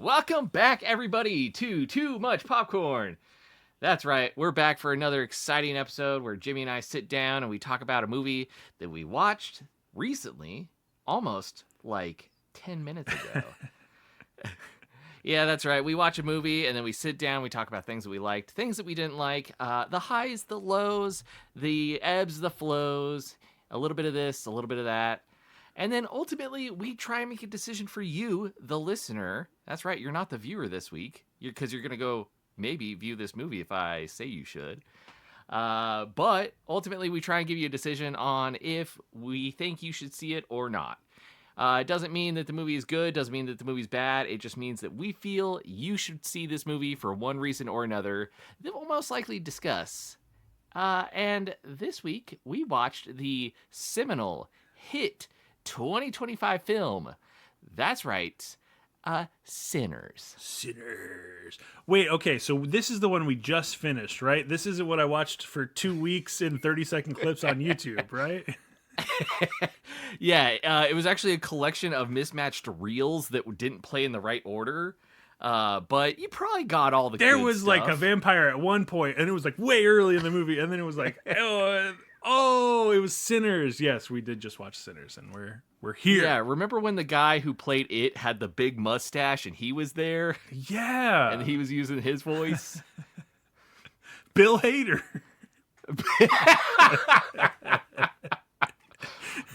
Welcome back, everybody, to Too Much Popcorn. That's right, we're back for another exciting episode where Jimmy and I sit down and we talk about a movie that we watched recently, almost like 10 minutes ago. Yeah, that's right. We watch a movie and then we sit down, we talk about things that we liked, things that we didn't like, the highs, the lows, the ebbs, the flows, a little bit of this, a little bit of that. And then ultimately, we try and make a decision for you, the listener. That's right, you're not the viewer this week, because you're going to go maybe view this movie if I say you should. But ultimately, we try and give you a decision on if we think you should see it or not. It doesn't mean that the movie is good, doesn't mean that the movie's bad. It just means that we feel you should see this movie for one reason or another that we'll most likely discuss. And this week, we watched the seminal hit 2025 film. That's right. Sinners. Wait, okay, so this is the one we just finished, right? This isn't what I watched for 2 weeks in 30-second clips on YouTube, right? Yeah, it was actually a collection of mismatched reels that didn't play in the right order. But you probably got all the There good was stuff. like a vampire at one point, and it was like way early in the movie, and then it was like, oh, it was Sinners. Yes, we did just watch Sinners, and we're here. Yeah, remember when the guy who played it had the big mustache and he was there? Yeah. And he was using his voice? Bill Hader.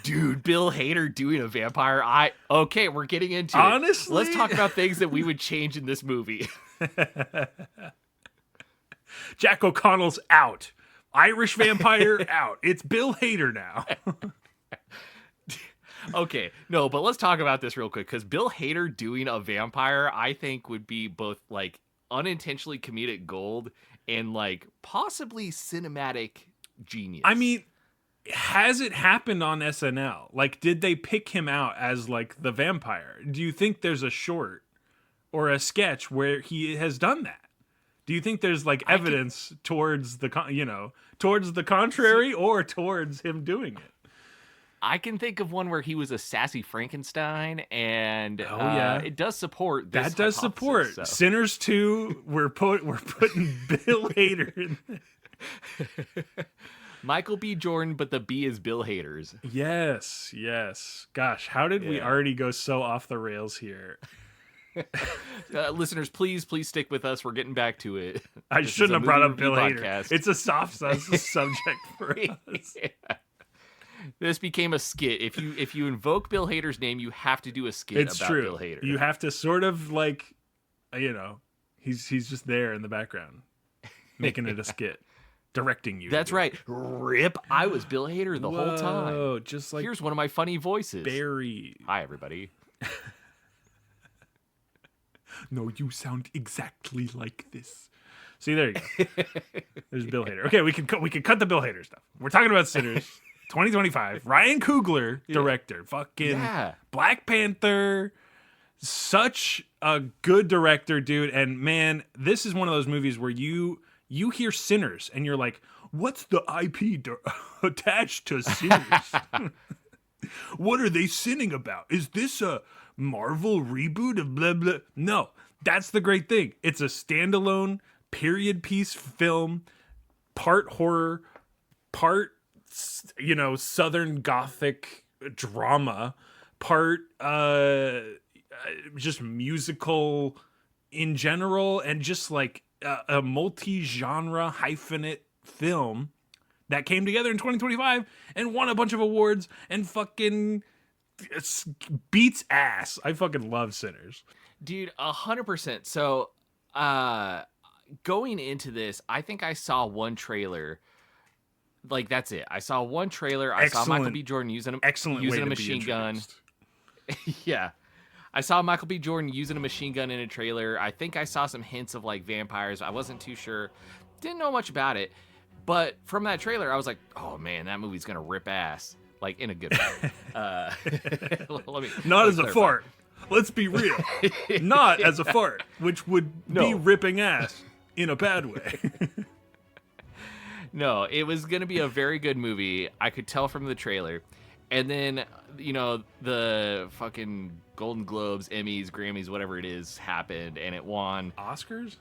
Dude, Bill Hader doing a vampire. Okay, we're getting into Honestly? it. Let's talk about things that we would change in this movie. Jack O'Connell's out. Irish vampire out. It's Bill Hader now. Okay, no, but let's talk about this real quick, because Bill Hader doing a vampire, I think, would be both, like, unintentionally comedic gold and, like, possibly cinematic genius. I mean, has it happened on SNL? Like, did they pick him out as, like, the vampire? Do you think there's a short or a sketch where he has done that? Do you think there's, like, evidence towards the contrary or towards him doing it? I can think of one where he was a sassy Frankenstein, and it does support this. That does support. So. Sinners 2, we're putting Bill Hader in. Michael B. Jordan, but the B is Bill Hader's. Yes. Gosh, how did we already go so off the rails here? Listeners, please stick with us. We're getting back to it. I shouldn't have brought up Bill Hader. Podcast. It's a soft subject for us. Yeah. This became a skit. If you invoke Bill Hader's name, you have to do a skit It's about true. Bill Hader. You have to sort of like, he's just there in the background, making it a skit, directing you. That's right. Rip. I was Bill Hader the whole time. Oh, just like here's one of my funny voices. Barry. Hi, everybody. No, you sound exactly like this. See, there you go. There's Bill Hader. Okay, we can cut the Bill Hader stuff. We're talking about Sinners, 2025. Ryan Coogler, director. Fucking Black Panther. Such a good director, dude. And man, this is one of those movies where you hear Sinners and you're like, what's the IP attached to Sinners? What are they sinning about? Is this a Marvel reboot of blah blah? No, that's the great thing. It's a standalone period piece film, part horror, part Southern Gothic drama, part just musical in general, and just like a multi-genre hyphenate film that came together in 2025 and won a bunch of awards and fucking beats ass. I fucking love Sinners. Dude, 100%. So, going into this, I think I saw one trailer. Like, that's it. I saw one trailer. I saw Michael B. Jordan using a machine gun. Yeah. I saw Michael B. Jordan using a machine gun in a trailer. I think I saw some hints of like vampires. I wasn't too sure. Didn't know much about it. But from that trailer, I was like, oh man, that movie's going to rip ass. Like in a good way. Not as a fart. Let's be real. Not as a fart, which would be ripping ass in a bad way. No, it was going to be a very good movie. I could tell from the trailer. And then, you know, the fucking Golden Globes, Emmys, Grammys, whatever it is, happened, and it won Oscars?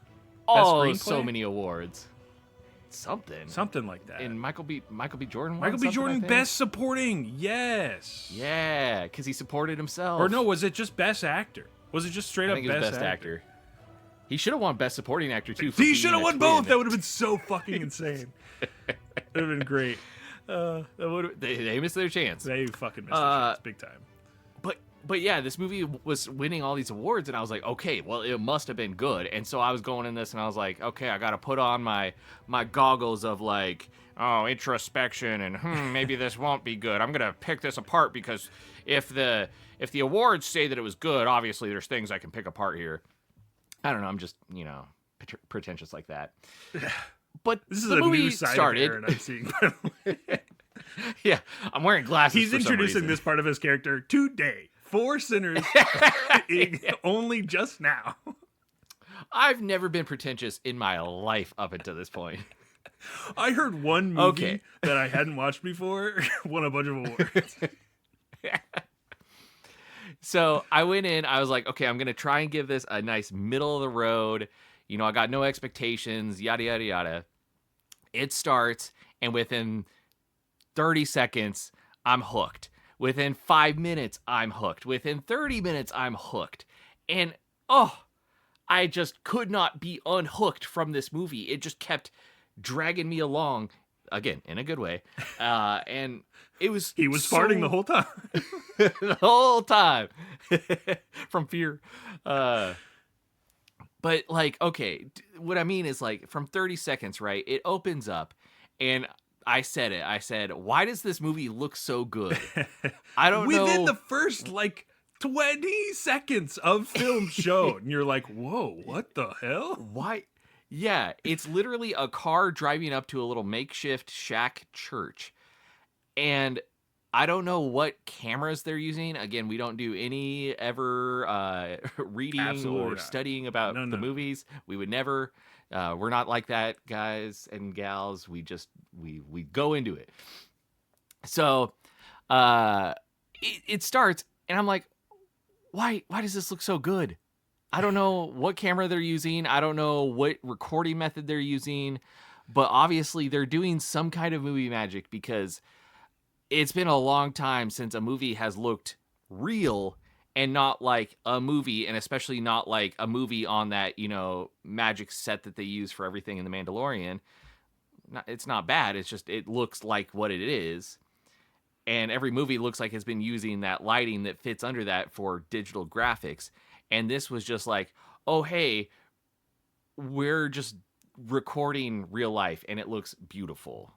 So many awards. Something like that. And Michael B. Jordan won Michael B. Jordan, Best Supporting. Yes. Yeah, because he supported himself. Or no, was it just Best Actor? Was it just straight up Best Actor? He should have won Best Supporting Actor too. He should have won both. That would have been so fucking insane. It would have been great. They missed their chance. They fucking missed their chance big time. But yeah, this movie was winning all these awards, and I was like, okay, well, it must have been good. And so I was going in this, and I was like, okay, I got to put on my goggles of like, oh, introspection, and maybe this won't be good. I'm gonna pick this apart because if the awards say that it was good, obviously there's things I can pick apart here. I don't know. I'm just pretentious like that. But this is the a movie new side started. of Aaron I'm seeing. By the way. Yeah, I'm wearing glasses. He's introducing this part of his character today. 4 sinners, only just now. I've never been pretentious in my life up until this point. I heard one movie that I hadn't watched before won a bunch of awards. So I went in, I was like, okay, I'm going to try and give this a nice middle of the road. You know, I got no expectations, yada, yada, yada. It starts, and within 30 seconds, I'm hooked. Within 5 minutes, I'm hooked. Within 30 minutes, I'm hooked. And, I just could not be unhooked from this movie. It just kept dragging me along, again, in a good way. And it was He was farting the whole time. the whole time. From fear. But, like, okay, what I mean is, like, from 30 seconds, right, it opens up, and I said, why does this movie look so good? I don't know. Within the first, 20 seconds of film shown, you're like, whoa, what the hell? Why? Yeah, it's literally a car driving up to a little makeshift shack church. And I don't know what cameras they're using. Again, we don't do any ever reading or studying about the movies. We would never. We're not like that, guys and gals. We go into it. So it starts, and I'm like, why does this look so good? I don't know what camera they're using. I don't know what recording method they're using. But obviously they're doing some kind of movie magic, because it's been a long time since a movie has looked real and not like a movie, and especially not like a movie on that, magic set that they use for everything in The Mandalorian. It's not bad. It's just, it looks like what it is. And every movie looks like it's been using that lighting that fits under that for digital graphics. And this was just like, oh, hey, we're just recording real life, and it looks beautiful.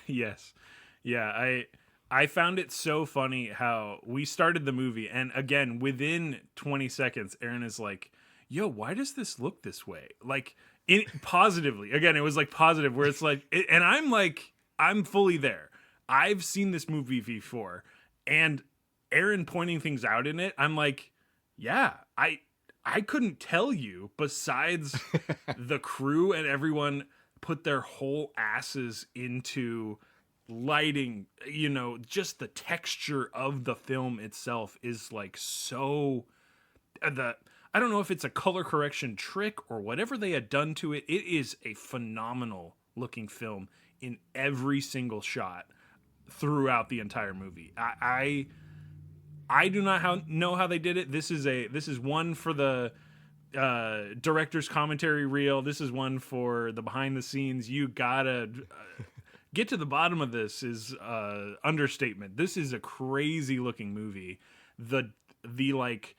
Yes. Yeah, I found it so funny how we started the movie, and again, within 20 seconds, Aaron is like, yo, why does this look this way? Like, positively. Again, it was like positive, where it's like, and I'm like, I'm fully there. I've seen this movie before, and Aaron pointing things out in it, I'm like, yeah, I couldn't tell you, besides the crew and everyone put their whole asses into lighting, just the texture of the film itself is like so I don't know if it's a color correction trick or whatever they had done to it. It is a phenomenal looking film in every single shot throughout the entire movie. I do not know how they did it. This is one for the director's commentary reel. This is one for the behind the scenes. You gotta get to the bottom of this is understatement. This is a crazy looking movie. The like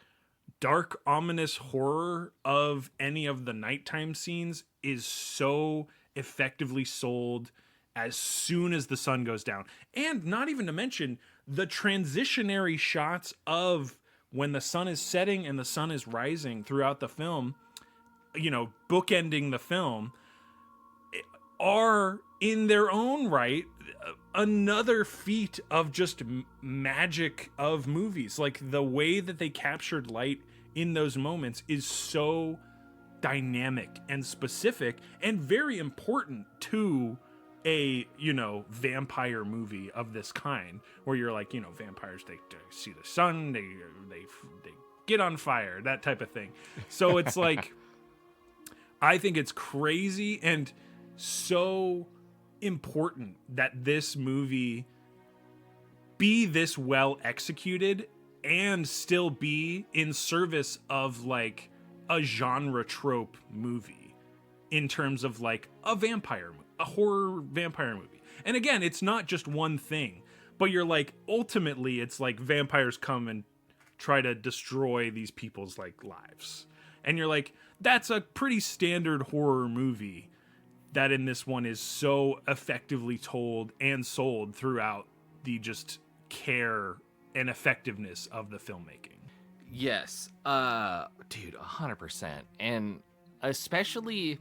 dark, ominous horror of any of the nighttime scenes is so effectively sold as soon as the sun goes down. And not even to mention the transitionary shots of when the sun is setting and the sun is rising throughout the film, bookending the film, are in their own right another feat of just magic of movies. Like, the way that they captured light in those moments is so dynamic and specific and very important to a vampire movie of this kind, where you're like, vampires, they see the sun, they get on fire, that type of thing. So it's like, I think it's crazy and so important that this movie be this well executed and still be in service of like a genre trope movie in terms of like a horror vampire movie. And again, it's not just one thing, but you're like, ultimately it's like vampires come and try to destroy these people's like lives. And you're like, that's a pretty standard horror movie that in this one is so effectively told and sold throughout the just care and effectiveness of the filmmaking. Yes. Dude, 100%. And especially,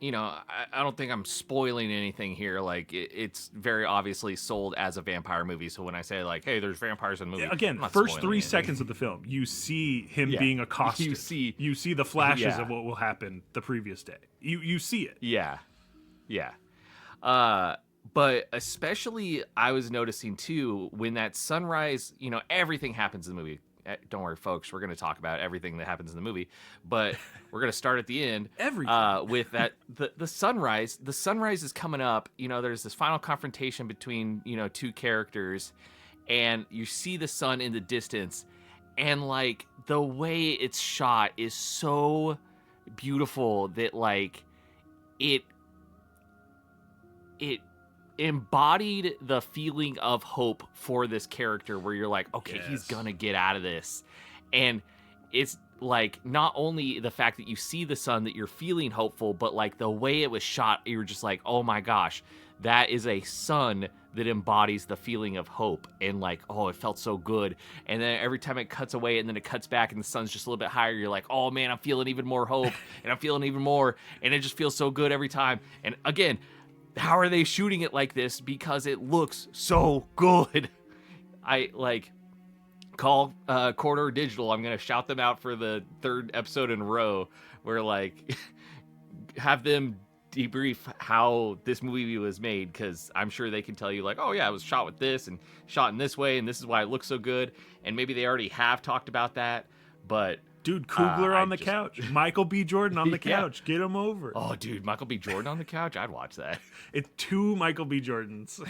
I don't think I'm spoiling anything here. Like, it's very obviously sold as a vampire movie. So when I say like, hey, there's vampires in the movie, again, first 3 seconds of the film, you see him being accosted. You see the flashes of what will happen the previous day. You see it. Yeah. But especially I was noticing too, when that sunrise, everything happens in the movie. Don't worry, folks. We're going to talk about everything that happens in the movie, but we're going to start at the end. Everything. With that, the sunrise. The sunrise is coming up. There's this final confrontation between two characters, and you see the sun in the distance, and like the way it's shot is so beautiful that like it embodied the feeling of hope for this character, where you're like, okay, he's gonna get out of this. And it's like, not only the fact that you see the sun that you're feeling hopeful, but like the way it was shot, you're just like, oh my gosh, that is a sun that embodies the feeling of hope. And like, oh, it felt so good. And then every time it cuts away and then it cuts back and the sun's just a little bit higher, you're like, oh man, I'm feeling even more hope and I'm feeling even more. And it just feels so good every time. And again, how are they shooting it like this? Because it looks so good. I like call Corridor Digital. I'm gonna shout them out for the 3rd episode in a row, where like have them debrief how this movie was made, because I'm sure they can tell you like, oh yeah, it was shot with this and shot in this way, and this is why it looks so good. And maybe they already have talked about that, but dude, Coogler on the couch. Michael B. Jordan on the couch. Get him over. Oh, dude, Michael B. Jordan on the couch? I'd watch that. It's 2 Michael B. Jordans.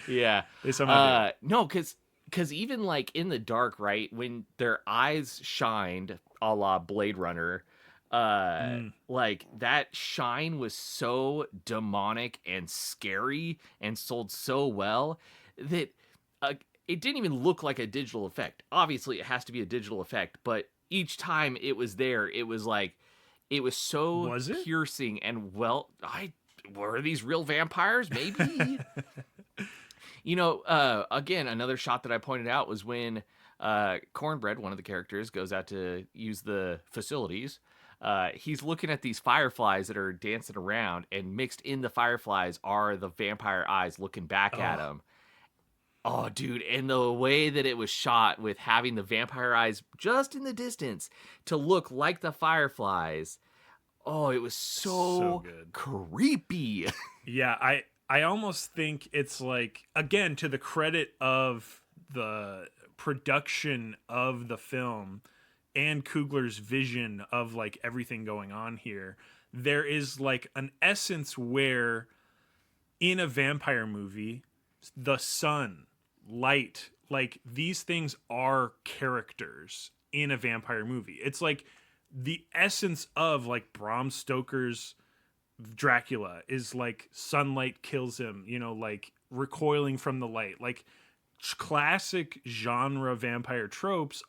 Yeah. They somehow no, because even like in the dark, right, when their eyes shined a la Blade Runner, like that shine was so demonic and scary and sold so well that it didn't even look like a digital effect. Obviously, it has to be a digital effect, but each time it was there, it was like, it was so piercing and were these real vampires? Maybe. Again, another shot that I pointed out was when Cornbread, one of the characters, goes out to use the facilities. He's looking at these fireflies that are dancing around, and mixed in the fireflies are the vampire eyes looking back at him. Oh, dude, and the way that it was shot with having the vampire eyes just in the distance to look like the fireflies. Oh, it was so good. Creepy. Yeah, I almost think it's like, again, to the credit of the production of the film and Coogler's vision of like everything going on here, there is like an essence where in a vampire movie, the sun, light, like these things are characters in a vampire movie. It's like the essence of like Bram Stoker's Dracula is like sunlight kills him, like recoiling from the light. Like classic genre vampire tropes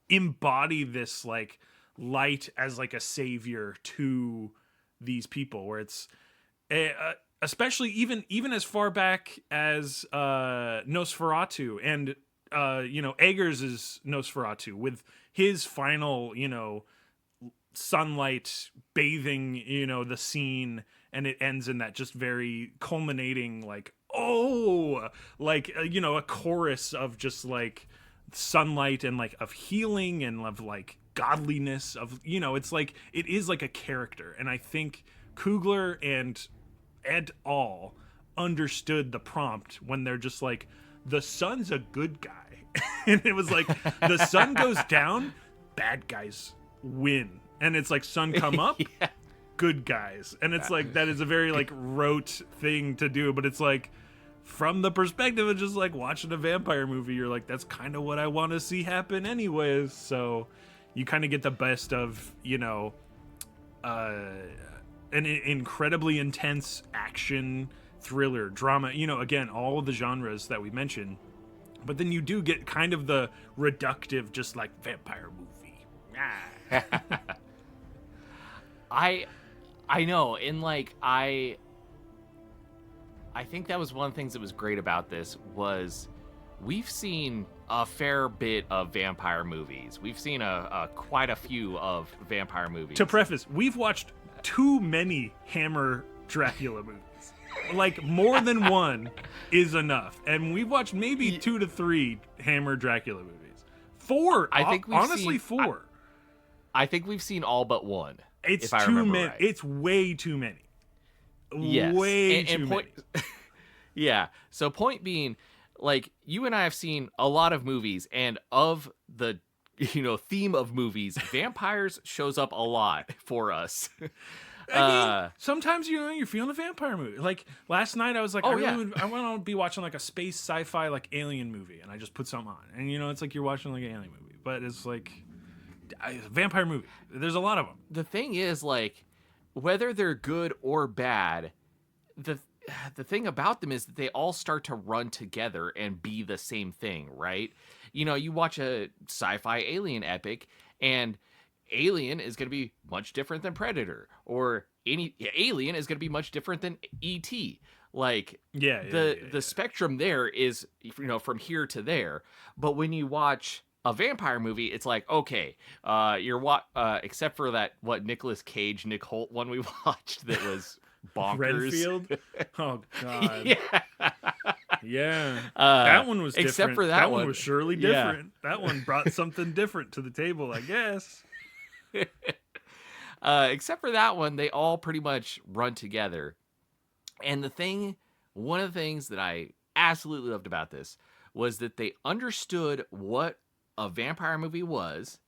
embody this like light as like a savior to these people, where it's especially even as far back as Nosferatu and Eggers is Nosferatu with his final, sunlight bathing, the scene, and it ends in that just very culminating, like, a chorus of just like sunlight and like of healing and of like godliness of, it's like, it is like a character. And I think Coogler and et al. Understood the prompt when they're just like, the sun's a good guy. And it was like, the sun goes down, bad guys win. And it's like, sun come up, Yeah. good guys. And it's like, that is a very like rote thing to do, but it's like, from the perspective of just like watching a vampire movie, you're like, that's kind of what I want to see happen anyways. So you kind of get the best of, an incredibly intense action, thriller, drama, again, all of the genres that we mentioned. But then you do get kind of the reductive, just like vampire movie. I know, and like I think that was one of the things that was great about this was we've seen a fair bit of vampire movies. We've seen quite a few of vampire movies. To preface, we've watched too many Hammer Dracula movies. Like, more than one is enough. And we've watched maybe 2 to 3 Hammer Dracula movies. 4. I think we've honestly, seen, 4. I think we've seen all but one. It's if I too remember many. right. It's way too many. Yes. Way too many. Yeah. So point being, like, you and I have seen a lot of movies, and of the theme of movies, vampires shows up a lot for us. I mean, sometimes you're feeling a vampire movie. Like last night, I was like, I want to be watching like a space sci-fi like alien movie, and I just put something on, and it's like you're watching like an alien movie, but it's like a vampire movie. There's a lot of them. The thing is, like, whether they're good or bad, the thing about them is that they all start to run together and be the same thing, right? You watch a sci-fi alien epic, and Alien is going to be much different than Predator, or any Alien is going to be much different than E.T. Like, the spectrum there is, from here to there. But when you watch a vampire movie, it's like, okay, except for that Nicolas Cage, Nick Holt one we watched that was bonkers. Renfield? Oh God. Yeah. Yeah. That one was different. Except for that one was surely different. Yeah. That one brought something different to the table, I guess. Except for that one, they all pretty much run together. And one of the things that I absolutely loved about this was that they understood what a vampire movie was.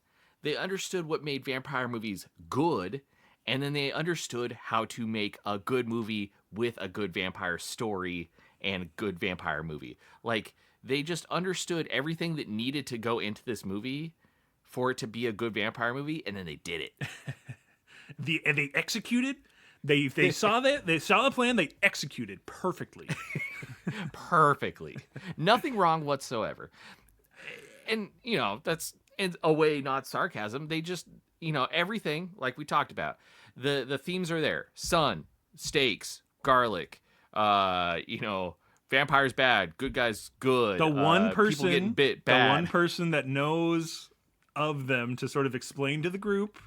They understood what made vampire movies good. And then they understood how to make a good movie with a good vampire story and good vampire movie. Like, they just understood everything that needed to go into this movie for it to be a good vampire movie, and then they did it. They executed. They saw the plan. They executed perfectly. Perfectly. Nothing wrong whatsoever. And that's in a way not sarcasm. They just everything like we talked about. The themes are there: sun, steaks, garlic. Vampires bad, good guys good. The one person people getting bit bad. The one person that knows of them to sort of explain to the group,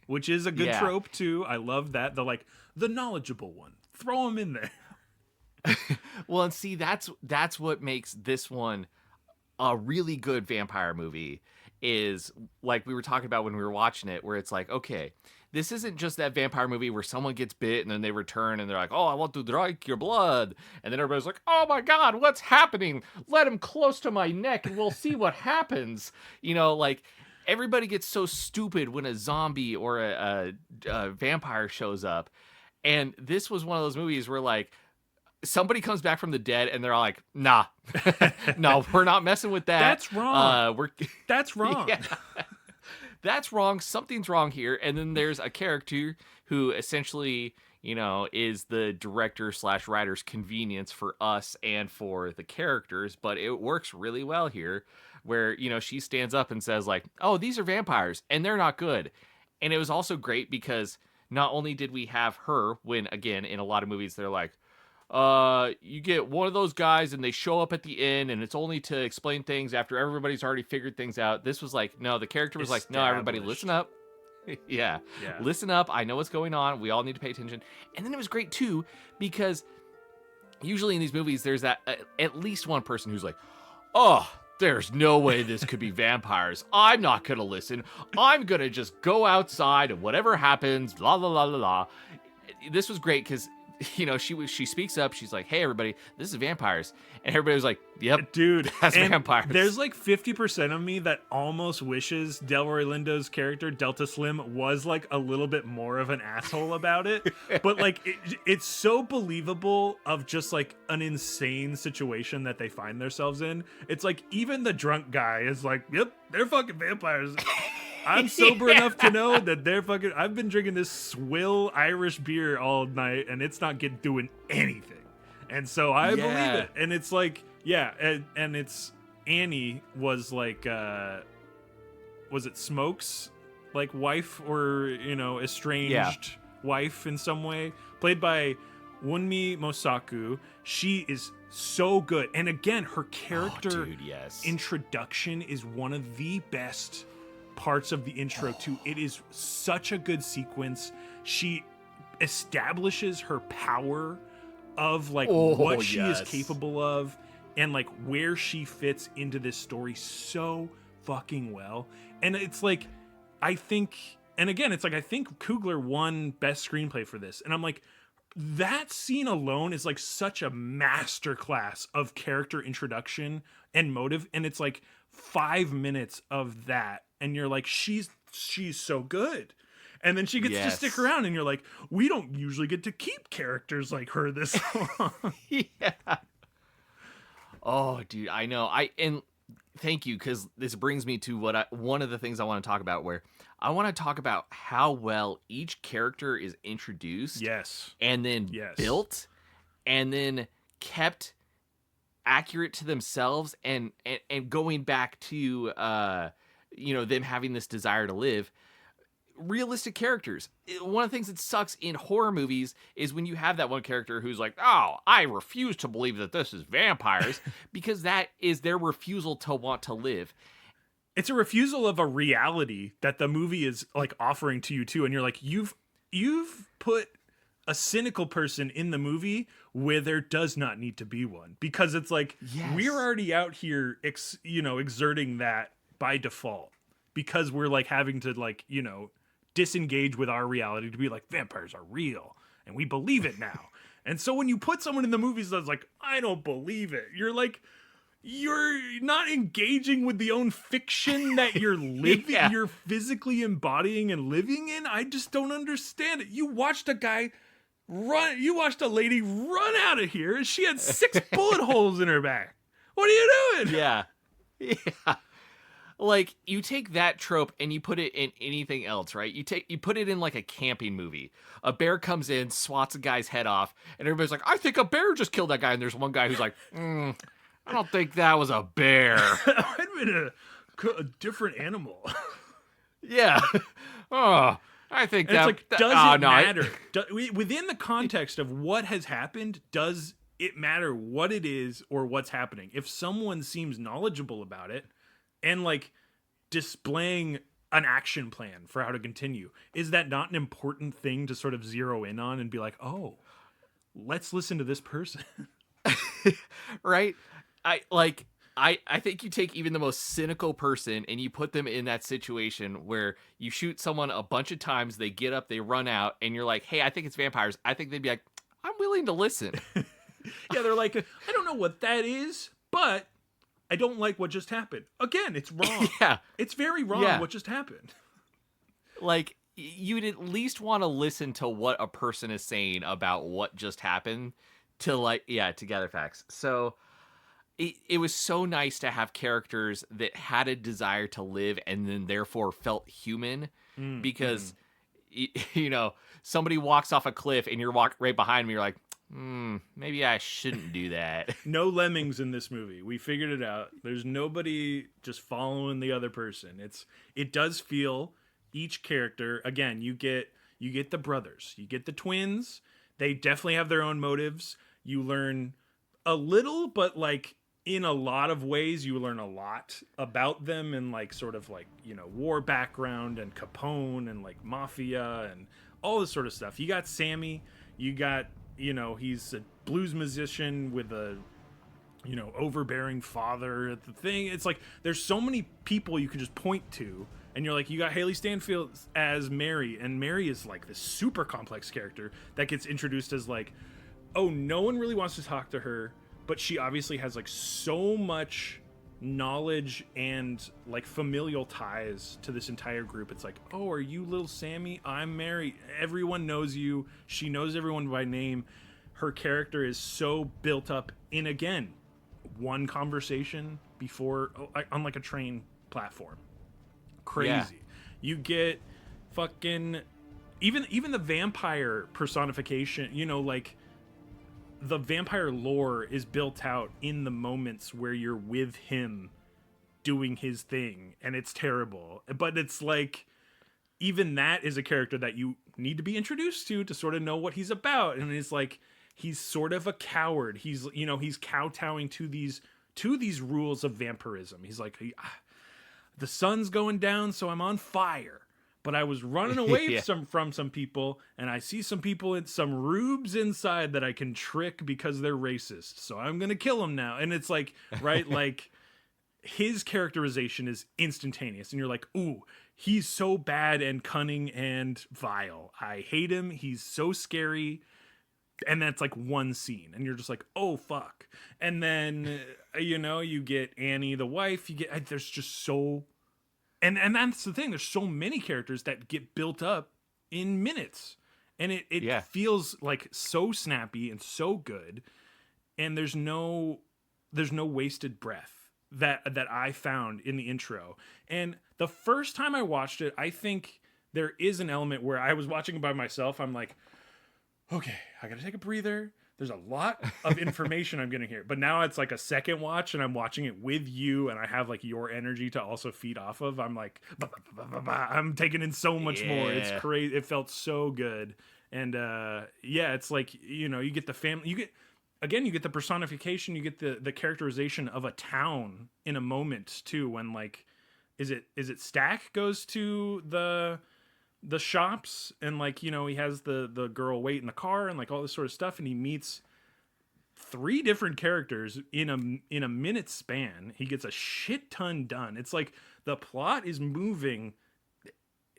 which is a good trope too. I love that. The knowledgeable one. Throw them in there. Well, and see, that's what makes this one a really good vampire movie, is like we were talking about when we were watching it, where it's like, okay, this isn't just that vampire movie where someone gets bit and then they return and they're like, oh, I want to drink your blood. And then everybody's like, oh my God, what's happening? Let him close to my neck and we'll see what happens. Like, everybody gets so stupid when a zombie or a vampire shows up. And this was one of those movies where, like, somebody comes back from the dead and they're all like, nah, no, we're not messing with that. That's wrong. That's wrong. Yeah. That's wrong. Something's wrong here. And then there's a character who essentially, is the director/writer's convenience for us and for the characters. But it works really well here where, she stands up and says like, oh, these are vampires and they're not good. And it was also great because not only did we have her when, again, in a lot of movies, they're like, you get one of those guys and they show up at the end and it's only to explain things after everybody's already figured things out. This was like, no, the character was like, no, everybody listen up. Yeah. Listen up. I know what's going on. We all need to pay attention. And then it was great too, because usually in these movies, there's that at least one person who's like, oh, there's no way this could be vampires. I'm not going to listen. I'm going to just go outside and whatever happens, la, la, la, la, la. This was great because, you know, she speaks up. She's like, hey, everybody, this is vampires. And everybody was like, yep, dude, that's vampires. There's like 50% of me that almost wishes Delroy Lindo's character, Delta Slim, was like a little bit more of an asshole about it. But like, it's so believable of just like an insane situation that they find themselves in. It's like, even the drunk guy is like, yep, they're fucking vampires. I'm sober enough to know that they're fucking. I've been drinking this swill Irish beer all night, and it's not doing anything. And so I believe it. And it's like, yeah, and it's Annie was like, was it Smoke's like wife or estranged wife in some way, played by Wunmi Mosaku. She is so good, and again, her character introduction is one of the best parts of the intro too. It is such a good sequence. She establishes her power of like what she is capable of and like where she fits into this story so fucking well. And it's like, I think, and again, it's like, I think Coogler won best screenplay for this. And I'm like, that scene alone is like such a masterclass of character introduction and motive. And it's like 5 minutes of that. And you're like, she's so good. And then she gets to stick around and you're like, we don't usually get to keep characters like her this long. Yeah. Oh, dude, I know. And thank you, because this brings me to one of the things I want to talk about, where I want to talk about how well each character is introduced. Yes. And then built and then kept accurate to themselves and going back to them having this desire to live. Realistic characters. One of the things that sucks in horror movies is when you have that one character who's like, oh, I refuse to believe that this is vampires, because that is their refusal to want to live. It's a refusal of a reality that the movie is like offering to you too. And you're like, you've put a cynical person in the movie where there does not need to be one, because it's like, we're already out here, exerting that by default, because we're like having to like, disengage with our reality to be like, vampires are real and we believe it now. And so when you put someone in the movies that's like, I don't believe it, you're like, you're not engaging with the own fiction that you're living, you're physically embodying and living in. I just don't understand it. You watched a lady run out of here and she had 6 bullet holes in her back. What are you doing? Yeah. Like, you take that trope and you put it in anything else, right? You put it in like a camping movie. A bear comes in, swats a guy's head off, and everybody's like, I think a bear just killed that guy. And there's one guy who's like, I don't think that was a bear. It might have been a different animal. Yeah. Oh, I think and that... It's like, does it matter? Within the context of what has happened, does it matter what it is or what's happening? If someone seems knowledgeable about it, and like displaying an action plan for how to continue, is that not an important thing to sort of zero in on and be like, oh, let's listen to this person? Right? I think you take even the most cynical person and you put them in that situation where you shoot someone a bunch of times, they get up, they run out, and you're like, hey, I think it's vampires. I think they'd be like, I'm willing to listen. Yeah, they're like, I don't know what that is, but I don't like what just happened. Again, it's wrong. Yeah. It's very wrong what just happened. Like, you'd at least want to listen to what a person is saying about what just happened to gather facts. So it was so nice to have characters that had a desire to live and then therefore felt human, because, somebody walks off a cliff and you're right behind me, you're like, maybe I shouldn't do that. No lemmings in this movie. We figured it out. There's nobody just following the other person. It does feel, each character, again, you get the brothers, you get the twins. They definitely have their own motives. you learn a little, but like in a lot of ways you learn a lot about them and like sort of like, you know, war background and Capone and like mafia and all this sort of stuff. You got Sammie, you got, you know, he's a blues musician with a, you know, overbearing father at the thing. It's like there's so many people you can just point to, and you're like, you got Haley Stanfield as Mary, and Mary is like this super complex character that gets introduced as like, oh, no one really wants to talk to her, but she obviously has like so much knowledge and like familial ties to this entire group. It's like, oh, are you little Sammie? I'm Mary. Everyone knows you. She knows everyone by name. Her character is so built up in, again, one conversation before on like a train platform. Crazy. Yeah. You get fucking even the vampire personification, you know, like the vampire lore is built out in the moments where you're with him doing his thing, and it's terrible. But it's like, even that is a character that you need to be introduced to sort of know what he's about. And it's like, he's sort of a coward. He's, you know, he's kowtowing to these rules of vampirism. He's like, the sun's going down, so I'm on fire. But I was running away from some people, and I see some people in some rubes inside that I can trick because they're racist. So I'm going to kill them now. And it's like, right, like his characterization is instantaneous. And you're like, ooh, he's so bad and cunning and vile. I hate him. He's so scary. And that's like one scene. And you're just like, oh, fuck. And then, you know, you get Annie, the wife. You get, there's just so... And that's the thing. There's so many characters that get built up in minutes, and it feels like so snappy and so good. And there's no wasted breath that I found in the intro. And the first time I watched it, I think there is an element where I was watching it by myself. I'm like, okay, I gotta take a breather. There's a lot of information I'm going to hear. But now it's like a second watch, and I'm watching it with you, and I have like your energy to also feed off of. I'm like, I'm taking in so much more. It's crazy. It felt so good. And it's like, you know, you get the family, you get the personification, you get the characterization of a town in a moment too. When like, is it Stack goes to the shops, and like, you know, he has the girl wait in the car and like all this sort of stuff, and he meets 3 different characters in a minute span. He gets a shit ton done. It's like the plot is moving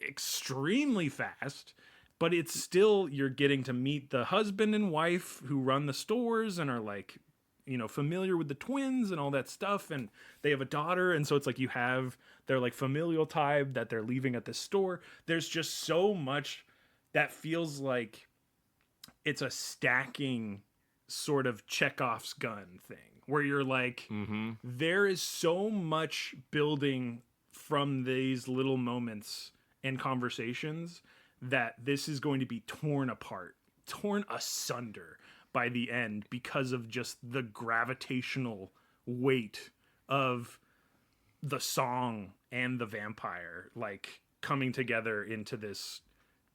extremely fast, but it's still, you're getting to meet the husband and wife who run the stores and are like, you know, familiar with the twins and all that stuff, and they have a daughter, and so it's like you have their like familial tie that they're leaving at the store. There's just so much that feels like it's a stacking sort of Chekhov's gun thing, where you're like, there is so much building from these little moments and conversations that this is going to be torn apart, torn asunder by the end, because of just the gravitational weight of the song and the vampire like coming together into this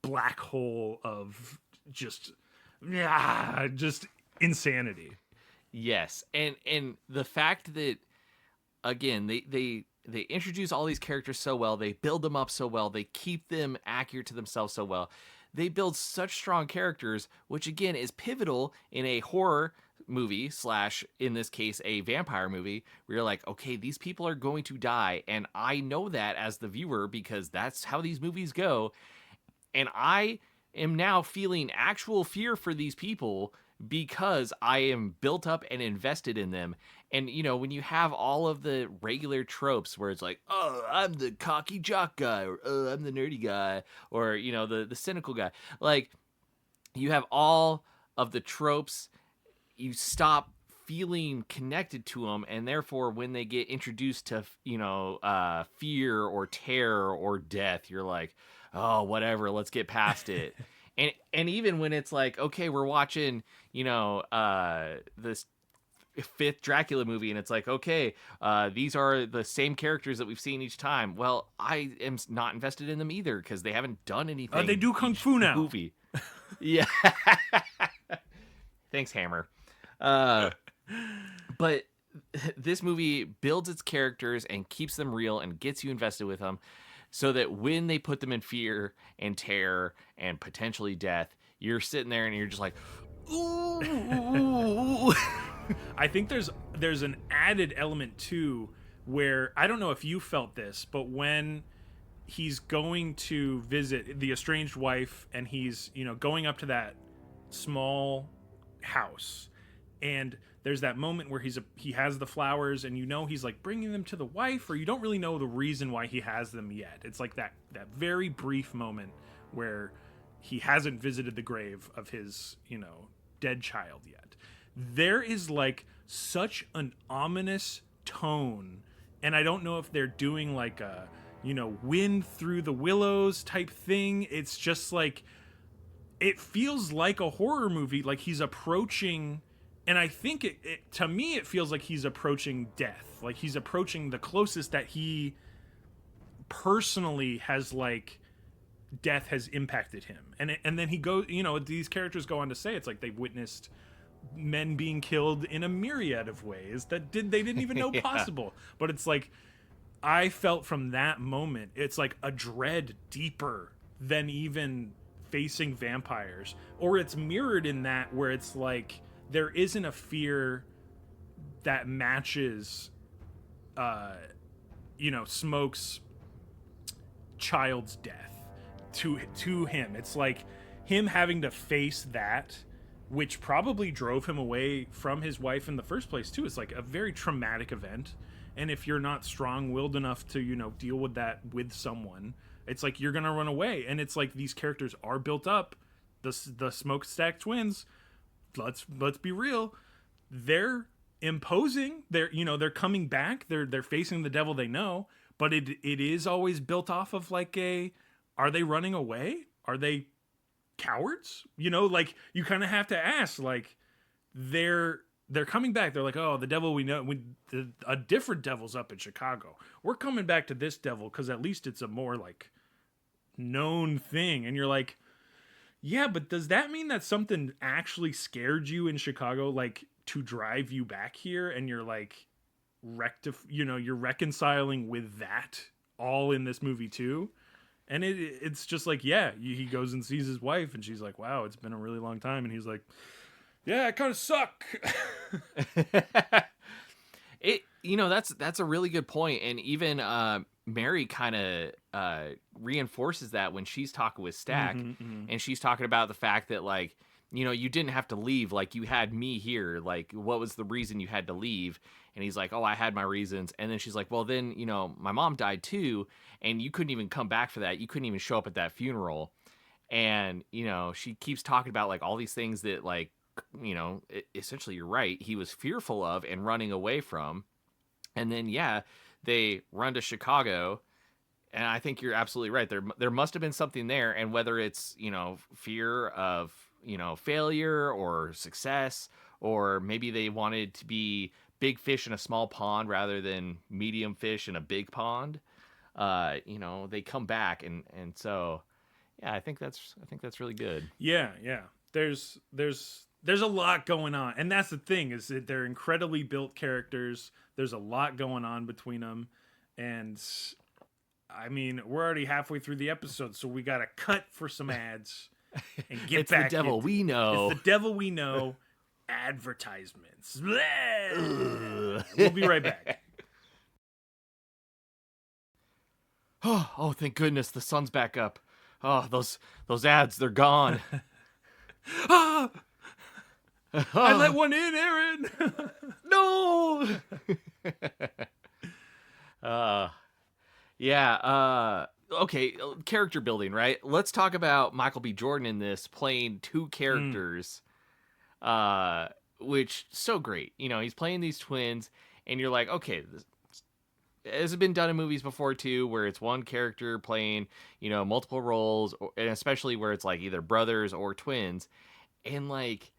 black hole of just insanity. Yes. And the fact that, again, they introduce all these characters so well, they build them up so well, they keep them accurate to themselves so well. They build such strong characters, which again is pivotal in a horror movie / in this case a vampire movie, where you're like, okay, these people are going to die, and I know that as the viewer because that's how these movies go, and I am now feeling actual fear for these people because I am built up and invested in them. And, you know, when you have all of the regular tropes where it's like, oh, I'm the cocky jock guy, or oh, I'm the nerdy guy, or, you know, the cynical guy, like, you have all of the tropes, you stop feeling connected to them, and therefore when they get introduced to, you know, fear or terror or death, you're like, oh, whatever, let's get past it. And even when it's like, okay, we're watching, you know, this 5th Dracula movie, and it's like, okay, these are the same characters that we've seen each time. Well, I am not invested in them either because they haven't done anything. They do kung fu now. Movie. Yeah. Thanks, Hammer. uh, but this movie builds its characters and keeps them real and gets you invested with them, so that when they put them in fear and terror and potentially death, you're sitting there and you're just like, ooh. I think there's an added element too, where I don't know if you felt this, but when he's going to visit the estranged wife and he's, going up to that small house, and there's that moment where he has the flowers, and he's like bringing them to the wife, or you don't really know the reason why he has them yet. It's like that very brief moment where he hasn't visited the grave of his, dead child yet. There is like such an ominous tone, and I don't know if they're doing like a, wind through the willows type thing. It's just like, it feels like a horror movie, like he's approaching, and I think it to me it feels like he's approaching death, like he's approaching the closest that he personally has, like, death has impacted him. And then he goes, these characters go on to say it's like they've witnessed men being killed in a myriad of ways that they didn't even know possible. But it's like, I felt from that moment, it's like a dread deeper than even facing vampires. Or it's mirrored in that where it's like there isn't a fear that matches Smoke's child's death to him. It's like him having to face that, which probably drove him away from his wife in the first place too. It's like a very traumatic event, and if you're not strong-willed enough to deal with that with someone, it's like you're gonna run away. And it's like these characters are built up. The Smokestack twins, let's be real, they're imposing. They're coming back. They're facing the devil they know, but it is always built off of like are they running away? Are they cowards? Like you kind of have to ask, like they're coming back. They're like, oh, the devil we know, a different devil's up in Chicago. We're coming back to this devil because at least it's a more like known thing. And you're like, yeah, but does that mean that something actually scared you in Chicago, like to drive you back here? And you're like you're reconciling with that all in this movie too. And it's just like, yeah, he goes and sees his wife and she's like, wow, it's been a really long time. And he's like, yeah, I kind of suck. That's a really good point. And even Mary kind of reinforces that when she's talking with Stack, and she's talking about the fact that, like, you didn't have to leave. Like, you had me here. Like, what was the reason you had to leave? And he's like, oh, I had my reasons. And then she's like, well, then, my mom died too, and you couldn't even come back for that. You couldn't even show up at that funeral. And, she keeps talking about, like, all these things that, like, essentially you're right, he was fearful of and running away from. And then, yeah, they run to Chicago. And I think you're absolutely right. There must have been something there. And whether it's, fear of, failure or success, or maybe they wanted to be big fish in a small pond rather than medium fish in a big pond, they come back. And so, yeah, I think that's really good. Yeah. There's a lot going on. And that's the thing, is that they're incredibly built characters. There's a lot going on between them. And I mean, we're already halfway through the episode, so we got to cut for some ads and get it's back. The devil we know. It's the devil we know. Advertisements. We'll be right back. Oh, thank goodness the sun's back up. Oh, those ads, they're gone. I let one in, Aaron. No. Okay, character building, right? Let's talk about Michael B. Jordan in this, playing two characters, which so great. He's playing these twins, and you're like, okay, this has been done in movies before too, where it's one character playing, multiple roles, and especially where it's like either brothers or twins. And like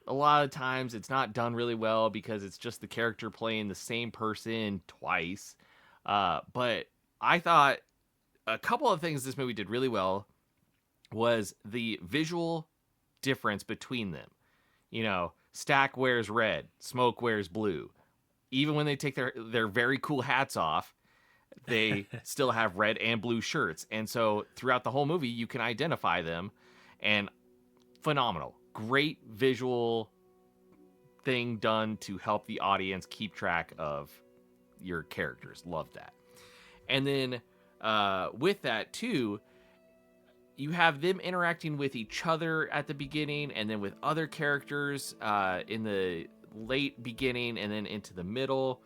a lot of times it's not done really well because it's just the character playing the same person twice. But I thought a couple of things this movie did really well was the visual difference between them. Stack wears red, Smoke wears blue. Even when they take their very cool hats off, they still have red and blue shirts. And so throughout the whole movie, you can identify them. And phenomenal. Great visual thing done to help the audience keep track of your characters. Love that. And then with that, too, you have them interacting with each other at the beginning and then with other characters in the late beginning and then into the middle.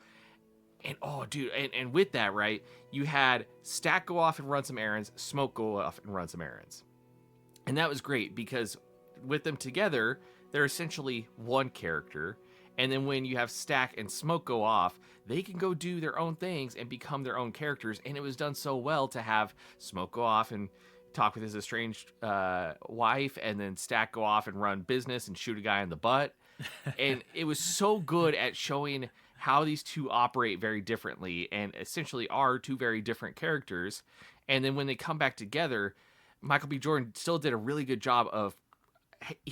And oh, dude, and with that, right, you had Stack go off and run some errands, Smoke go off and run some errands. And that was great because with them together, they're essentially one character. And then when you have Stack and Smoke go off, they can go do their own things and become their own characters. And it was done so well to have Smoke go off and talk with his estranged wife, and then Stack go off and run business and shoot a guy in the butt. And it was so good at showing how these two operate very differently and essentially are two very different characters. And then when they come back together, Michael B. Jordan still did a really good job of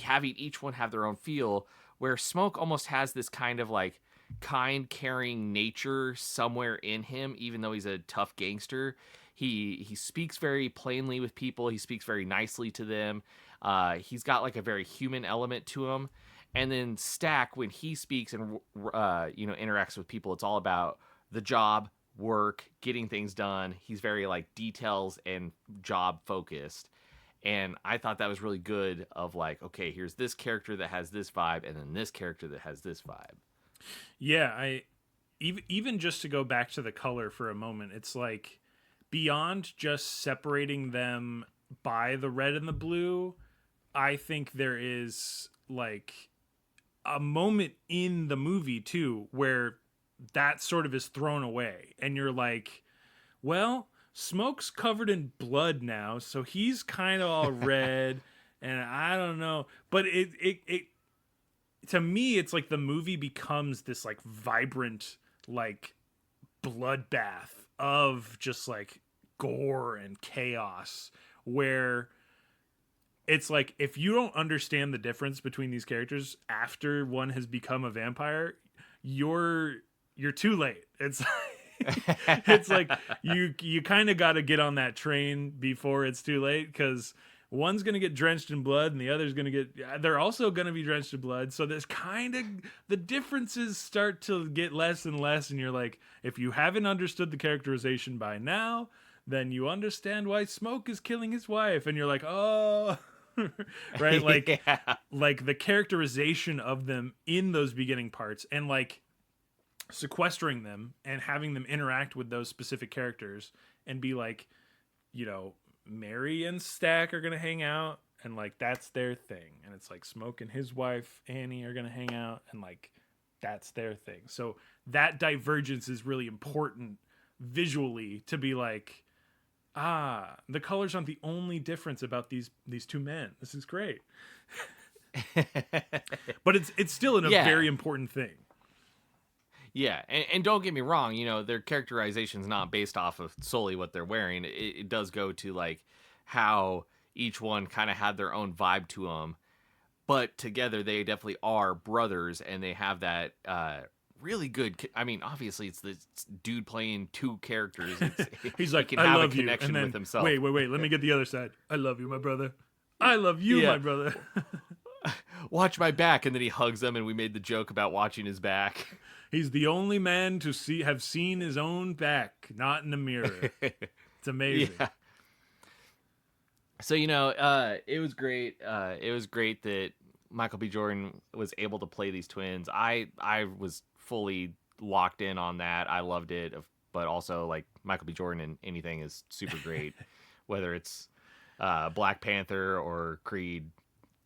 having each one have their own feel, where Smoke almost has this kind of like kind, caring nature somewhere in him, even though he's a tough gangster. He speaks very plainly with people. He speaks very nicely to them. He's got like a very human element to him. And then Stack, when he speaks and interacts with people, it's all about the job, work, getting things done. He's very like details and job focused. And I thought that was really good of like, okay, here's this character that has this vibe and then this character that has this vibe. Yeah, even just to go back to the color for a moment, it's like beyond just separating them by the red and the blue, I think there is like a moment in the movie too where that sort of is thrown away and you're like, well, Smoke's covered in blood now, so he's kind of all red, and I don't know. But it to me, it's like the movie becomes this like vibrant like bloodbath of just like gore and chaos, where it's like if you don't understand the difference between these characters after one has become a vampire, you're too late. It's it's like you kind of got to get on that train before it's too late, because one's going to get drenched in blood and the other's going to get, they're also going to be drenched in blood. So there's kind of, the differences start to get less and less. And you're like, if you haven't understood the characterization by now, then you understand why Smoke is killing his wife. And you're like, oh, right. Like, Yeah. like the characterization of them in those beginning parts and like sequestering them and having them interact with those specific characters and be like, you know, Mary and Stack are gonna hang out and like that's their thing, and it's like Smoke and his wife Annie are gonna hang out and like that's their thing. So that divergence is really important visually to be like, the colors aren't the only difference about these two men. This is great. But it's still a very important thing. Yeah, and don't get me wrong, you know, their characterization's not based off of solely what they're wearing. It does go to, like, how each one kind of had their own vibe to them. But together, they definitely are brothers, and they have that really good... I mean, obviously, it's this dude playing two characters. He's like, he can I have love a you. connection And then, with himself. wait, let me get the other side. I love you, my brother. I love you, my brother. Watch my back, and then he hugs them, and we made the joke about watching his back. He's the only man to have seen his own back, not in a mirror. It's amazing. Yeah. So, you know, it was great. It was great that Michael B. Jordan was able to play these twins. I was fully locked in on that. I loved it. But also, like, Michael B. Jordan in anything is super great, whether it's Black Panther or Creed.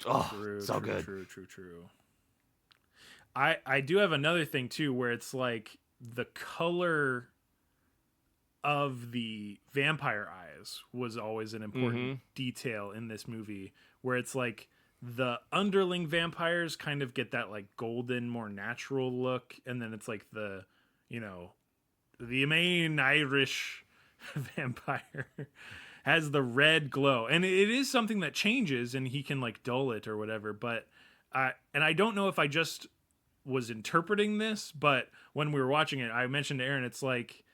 Oh, so good. True. I do have another thing too, where it's like the color of the vampire eyes was always an important detail in this movie, where it's like the underling vampires kind of get that like golden, more natural look, and then it's like the, you know, the main Irish vampire has the red glow, and it is something that changes, and he can like dull it or whatever, but And I don't know if I just was interpreting this, but when we were watching it, I mentioned to Aaron, it's like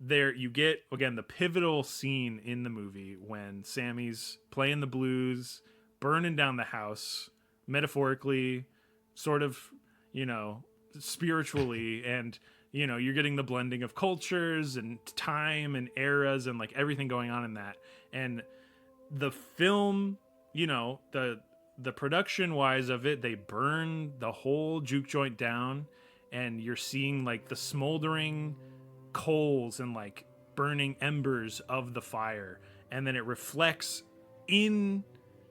there you get again the pivotal scene in the movie when Sammie's playing the blues, burning down the house, metaphorically, sort of, spiritually, and you're getting the blending of cultures and time and eras and like everything going on in that. And the film, the production wise of it, they burn the whole juke joint down, and you're seeing like the smoldering coals and like burning embers of the fire, and then it reflects in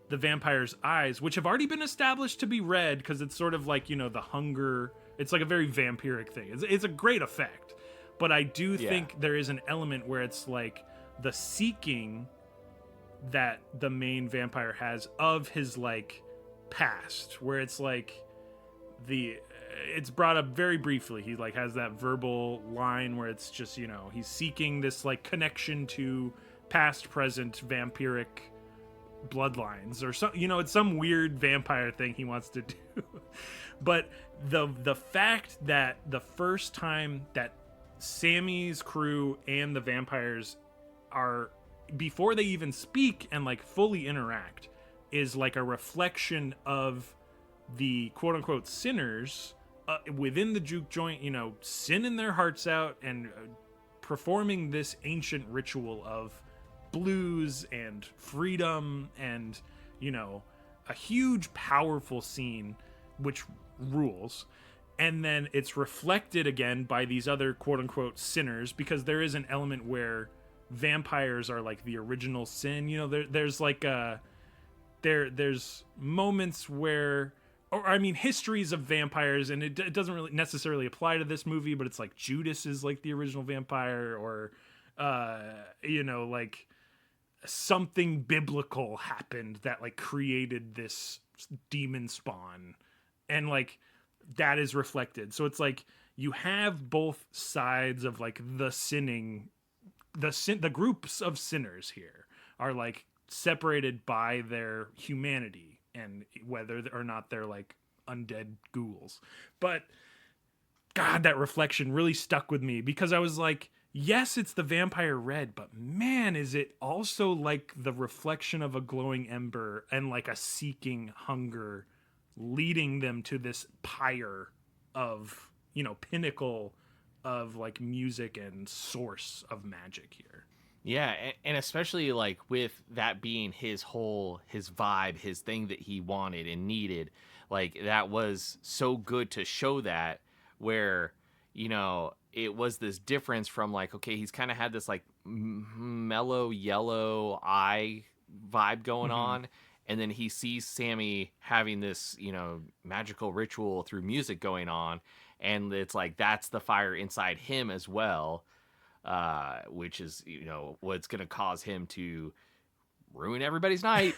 the vampire's eyes, which have already been established to be red because it's sort of like the hunger. It's like a very vampiric thing. It's a great effect, but I do think there is an element where it's like the seeking that the main vampire has of his like past, where it's like it's brought up very briefly. He like has that verbal line where it's just he's seeking this like connection to past, present vampiric bloodlines or something. It's some weird vampire thing he wants to do. But the fact that the first time that Sammie's crew and the vampires are, before they even speak and like fully interact, is like a reflection of the quote unquote sinners within the juke joint, sinning their hearts out and performing this ancient ritual of blues and freedom and, a huge, powerful scene, which rules. And then it's reflected again by these other quote unquote sinners, because there is an element where vampires are like the original sin. There's like there's moments where, or I mean, histories of vampires, and it doesn't really necessarily apply to this movie, but it's like Judas is like the original vampire, or like something biblical happened that like created this demon spawn, and like that is reflected. So it's like you have both sides of like the sinning, the groups of sinners here are like separated by their humanity and whether or not they're like undead ghouls. But God, that reflection really stuck with me, because I was like, yes, it's the vampire red, but man, is it also like the reflection of a glowing ember and like a seeking hunger leading them to this pyre of, pinnacle of like music and source of magic here. Yeah, and especially like with that being his vibe, his thing that he wanted and needed, like that was so good to show that, where it was this difference from like, okay, he's kind of had this like mellow yellow eye vibe going on, and then he sees Sammie having this magical ritual through music going on, and it's like that's the fire inside him as well. Which is, what's going to cause him to ruin everybody's night.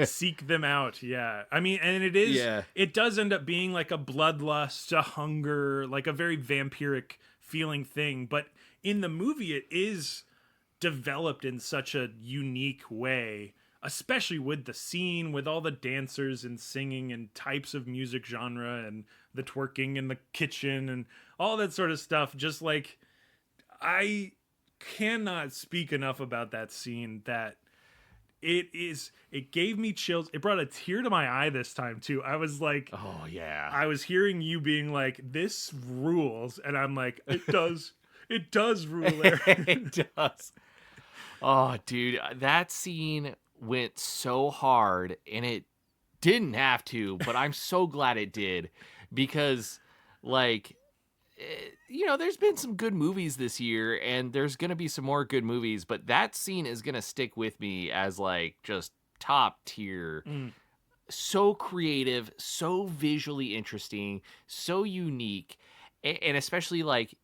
Seek them out. Yeah. I mean, and it does end up being like a bloodlust, a hunger, like a very vampiric feeling thing. But in the movie, it is developed in such a unique way, especially with the scene, with all the dancers and singing and types of music genre and the twerking in the kitchen and all that sort of stuff. Just like, I cannot speak enough about that scene, that it gave me chills. It brought a tear to my eye this time too. I was like, oh yeah, I was hearing you being like, this rules, and I'm like, it does rule. It does. Oh dude, that scene went so hard, and it didn't have to, but I'm so glad it did, because like, there's been some good movies this year, and there's going to be some more good movies, but that scene is going to stick with me as like just top tier. So creative, so visually interesting, so unique. And especially like,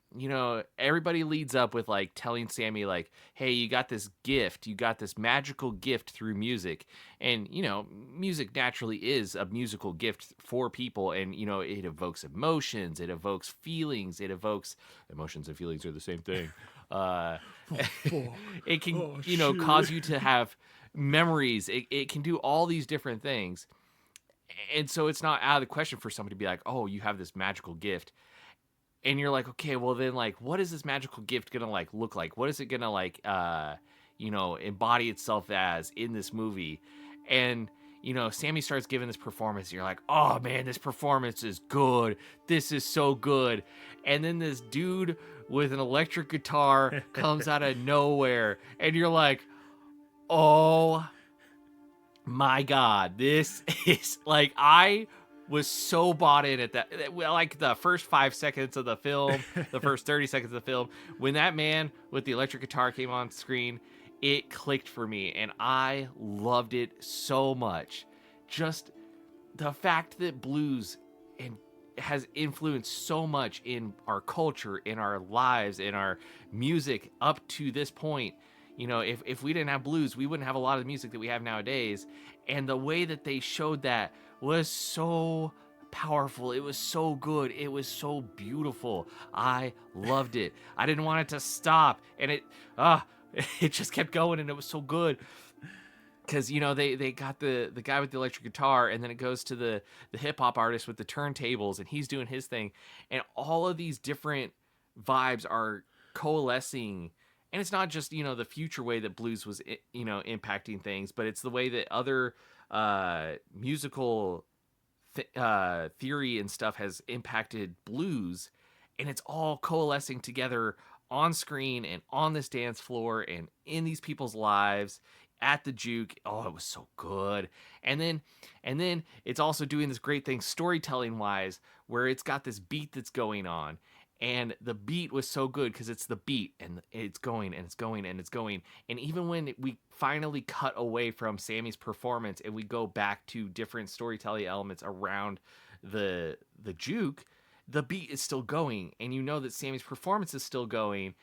everybody leads up with like telling Sammie like, hey, you got this gift, you got this magical gift through music. And, music naturally is a musical gift for people. And, it evokes emotions, it evokes feelings, emotions and feelings are the same thing. fuck. It can, Oh, cause shit. you to have memories. It can do all these different things. And so it's not out of the question for somebody to be like, oh, you have this magical gift. And you're like, okay, well then, like, what is this magical gift gonna like look like? What is it gonna like embody itself as in this movie? And Sammie starts giving this performance, and you're like, oh man, this performance is good. This is so good. And then this dude with an electric guitar comes out of nowhere, and you're like, oh my god, this is like, I was so bought in at that, well, like the first 5 seconds of the film, the first 30 seconds of the film, when that man with the electric guitar came on screen, it clicked for me, and I loved it so much. Just the fact that blues and has influenced so much in our culture, in our lives, in our music up to this point. If we didn't have blues, we wouldn't have a lot of the music that we have nowadays. And the way that they showed that was so powerful. It was so good. It was so beautiful. I loved it. I didn't want it to stop. And it just kept going, and it was so good. Because they got the guy with the electric guitar, and then it goes to the hip hop artist with the turntables, and he's doing his thing, and all of these different vibes are coalescing. And it's not just the future way that blues was impacting things, but it's the way that other musical theory and stuff has impacted blues, and it's all coalescing together on screen and on this dance floor and in these people's lives at the juke. Oh, it was so good. And then it's also doing this great thing storytelling wise, where it's got this beat that's going on, and the beat was so good because it's the beat, and it's going and it's going and it's going. And even when we finally cut away from Sammie's performance and we go back to different storytelling elements around the juke, the beat is still going, and that Sammie's performance is still going,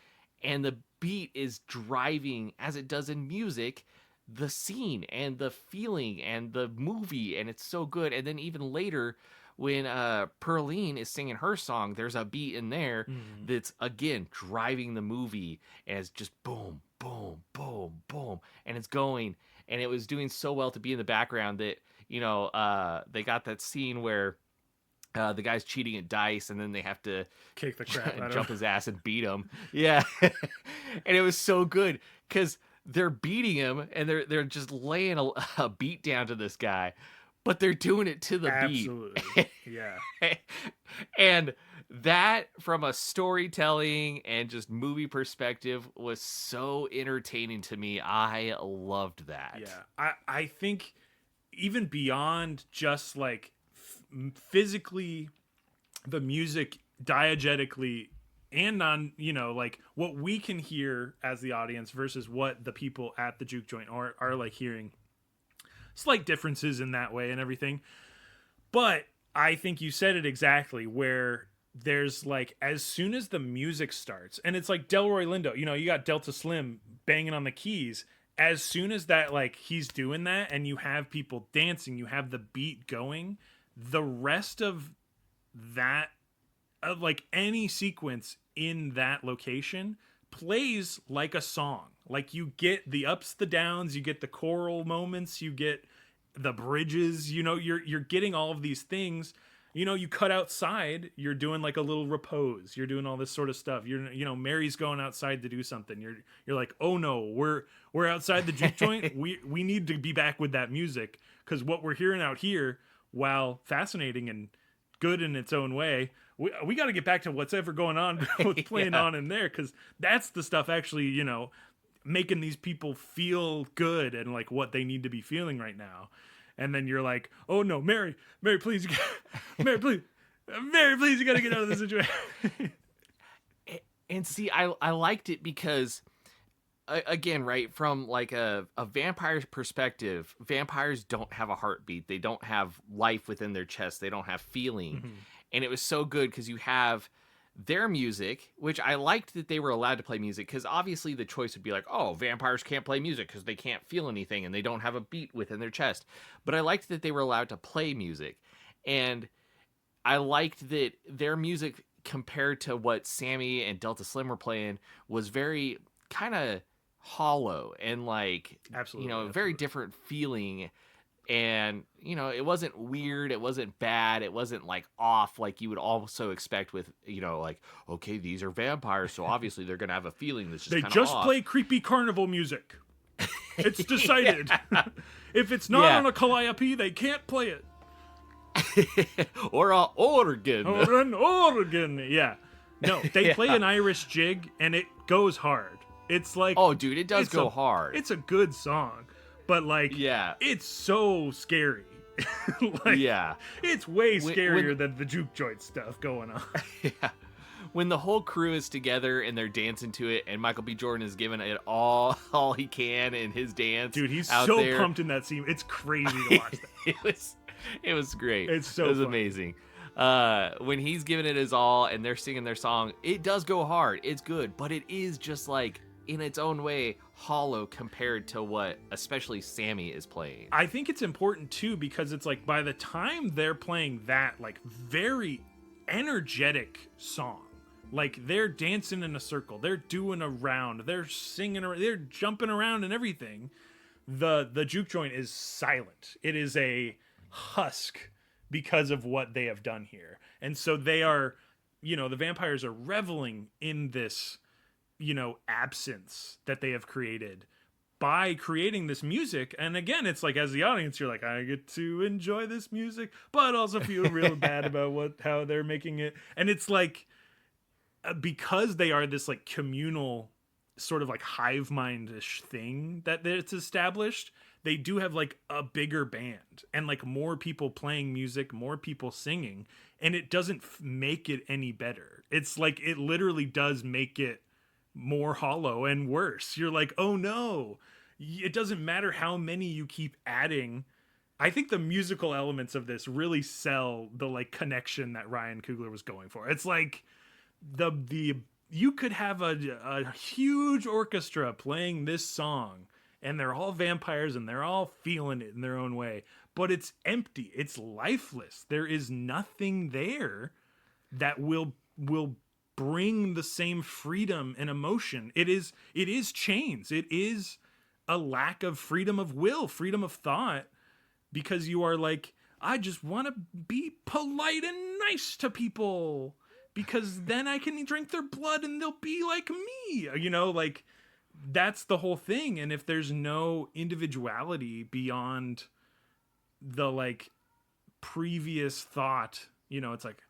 and the beat is driving, as it does in music, the scene and the feeling and the movie, and it's so good. And then even later, when Pearline is singing her song, there's a beat in there that's again driving the movie, and it's just boom, boom, boom, boom, and it's going, and it was doing so well to be in the background that they got that scene where the guy's cheating at dice, and then they have to Kick the crap out jump of his ass and beat him. Yeah, and it was so good because they're beating him, and they're just laying a beat down to this guy, but they're doing it to the Absolutely. beat. Yeah. And that, from a storytelling and just movie perspective, was so entertaining to me. I loved that. Yeah. I think even beyond just like physically, the music diegetically, and on like what we can hear as the audience versus what the people at the juke joint are like hearing, slight differences in that way and everything. But I think you said it exactly, where there's like, as soon as the music starts, and it's like Delroy Lindo, you got Delta Slim banging on the keys, as soon as that, like, he's doing that and you have people dancing, you have the beat going, the rest of that, like any sequence in that location, plays like a song. Like, you get the ups, the downs, you get the choral moments, you get the bridges, you're getting all of these things. You cut outside, you're doing like a little repose, you're doing all this sort of stuff. Mary's going outside to do something. You're like, oh no, we're outside the juke joint. We need to be back with that music, because what we're hearing out here, while fascinating and good in its own way, we got to get back to what's ever going on, what's playing on in there, because that's the stuff actually, making these people feel good and like what they need to be feeling right now. And then you're like, oh no, Mary, please, Mary, please, you got to get out of this situation. And see, I liked it because, again, right, from like a vampire's perspective, vampires don't have a heartbeat. They don't have life within their chest. They don't have feeling. Mm-hmm. And it was so good because you have their music, which I liked that they were allowed to play music, because obviously the choice would be like, oh, vampires can't play music because they can't feel anything and they don't have a beat within their chest. But I liked that they were allowed to play music. And I liked that their music, compared to what Sammie and Delta Slim were playing, was very kind of hollow and like, Absolutely, very different feeling. And, it wasn't weird. It wasn't bad. It wasn't like off like you would also expect with, like, okay, these are vampires. So obviously they're going to have a feeling that's just They kind of just off. play creepy carnival music. It's decided. If it's not Yeah. on a calliope, they can't play it. Or an organ. Or an organ. Yeah. No, they play an Irish jig and it goes hard. It's like, Oh, dude, it does go hard. It's a good song, but like, Yeah. it's so scary. Like, Yeah. it's way scarier when- than the juke joint stuff going on. Yeah. When the whole crew is together and they're dancing to it, and Michael B. Jordan is giving it all he can in his dance. Dude, he's out so there. pumped in that scene. It's crazy to watch that. it was great. It's so it was funny. amazing. When he's giving it his all and they're singing their song, it does go hard. It's good, but it is just like in its own way hollow compared to what especially Sammie is playing. I think it's important too because it's like by the time they're playing that like very energetic song, like they're dancing in a circle, they're doing a round, they're singing, they're jumping around and everything. The juke joint is silent. It is a husk because of what they have done here. And so they are, the vampires are reveling in this, absence that they have created by creating this music. And again, it's like as the audience, you're like, I get to enjoy this music, but also feel real bad about how they're making it. And it's like, because they are this like communal sort of like hive mind-ish thing that it's established, they do have like a bigger band and like more people playing music, more people singing, and it doesn't make it any better. It's like it literally does make it more hollow and worse. You're like, oh no, it doesn't matter how many you keep adding. I think the musical elements of this really sell the like connection that Ryan Coogler was going for. It's like the you could have a huge orchestra playing this song and they're all vampires and they're all feeling it in their own way, but it's empty, it's lifeless. There is nothing there that will bring the same freedom and emotion. It is chains. It is a lack of freedom of will, freedom of thought, because you are like, I just want to be polite and nice to people because then I can drink their blood and they'll be like me, like that's the whole thing. And if there's no individuality beyond the like previous thought, it's like,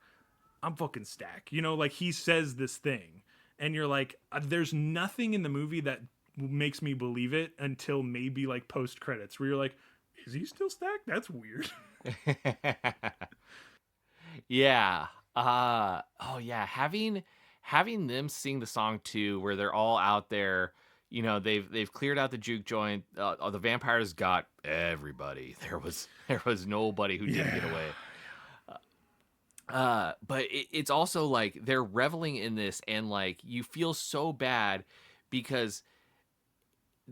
I'm fucking Stack, like he says this thing and you're like, there's nothing in the movie that makes me believe it until maybe like post credits where you're like, is he still Stack? That's weird. Yeah. Oh yeah, having them sing the song too, where they're all out there, they've cleared out the juke joint. The vampires got everybody. There was nobody who didn't get away. But it's also like they're reveling in this, and like you feel so bad because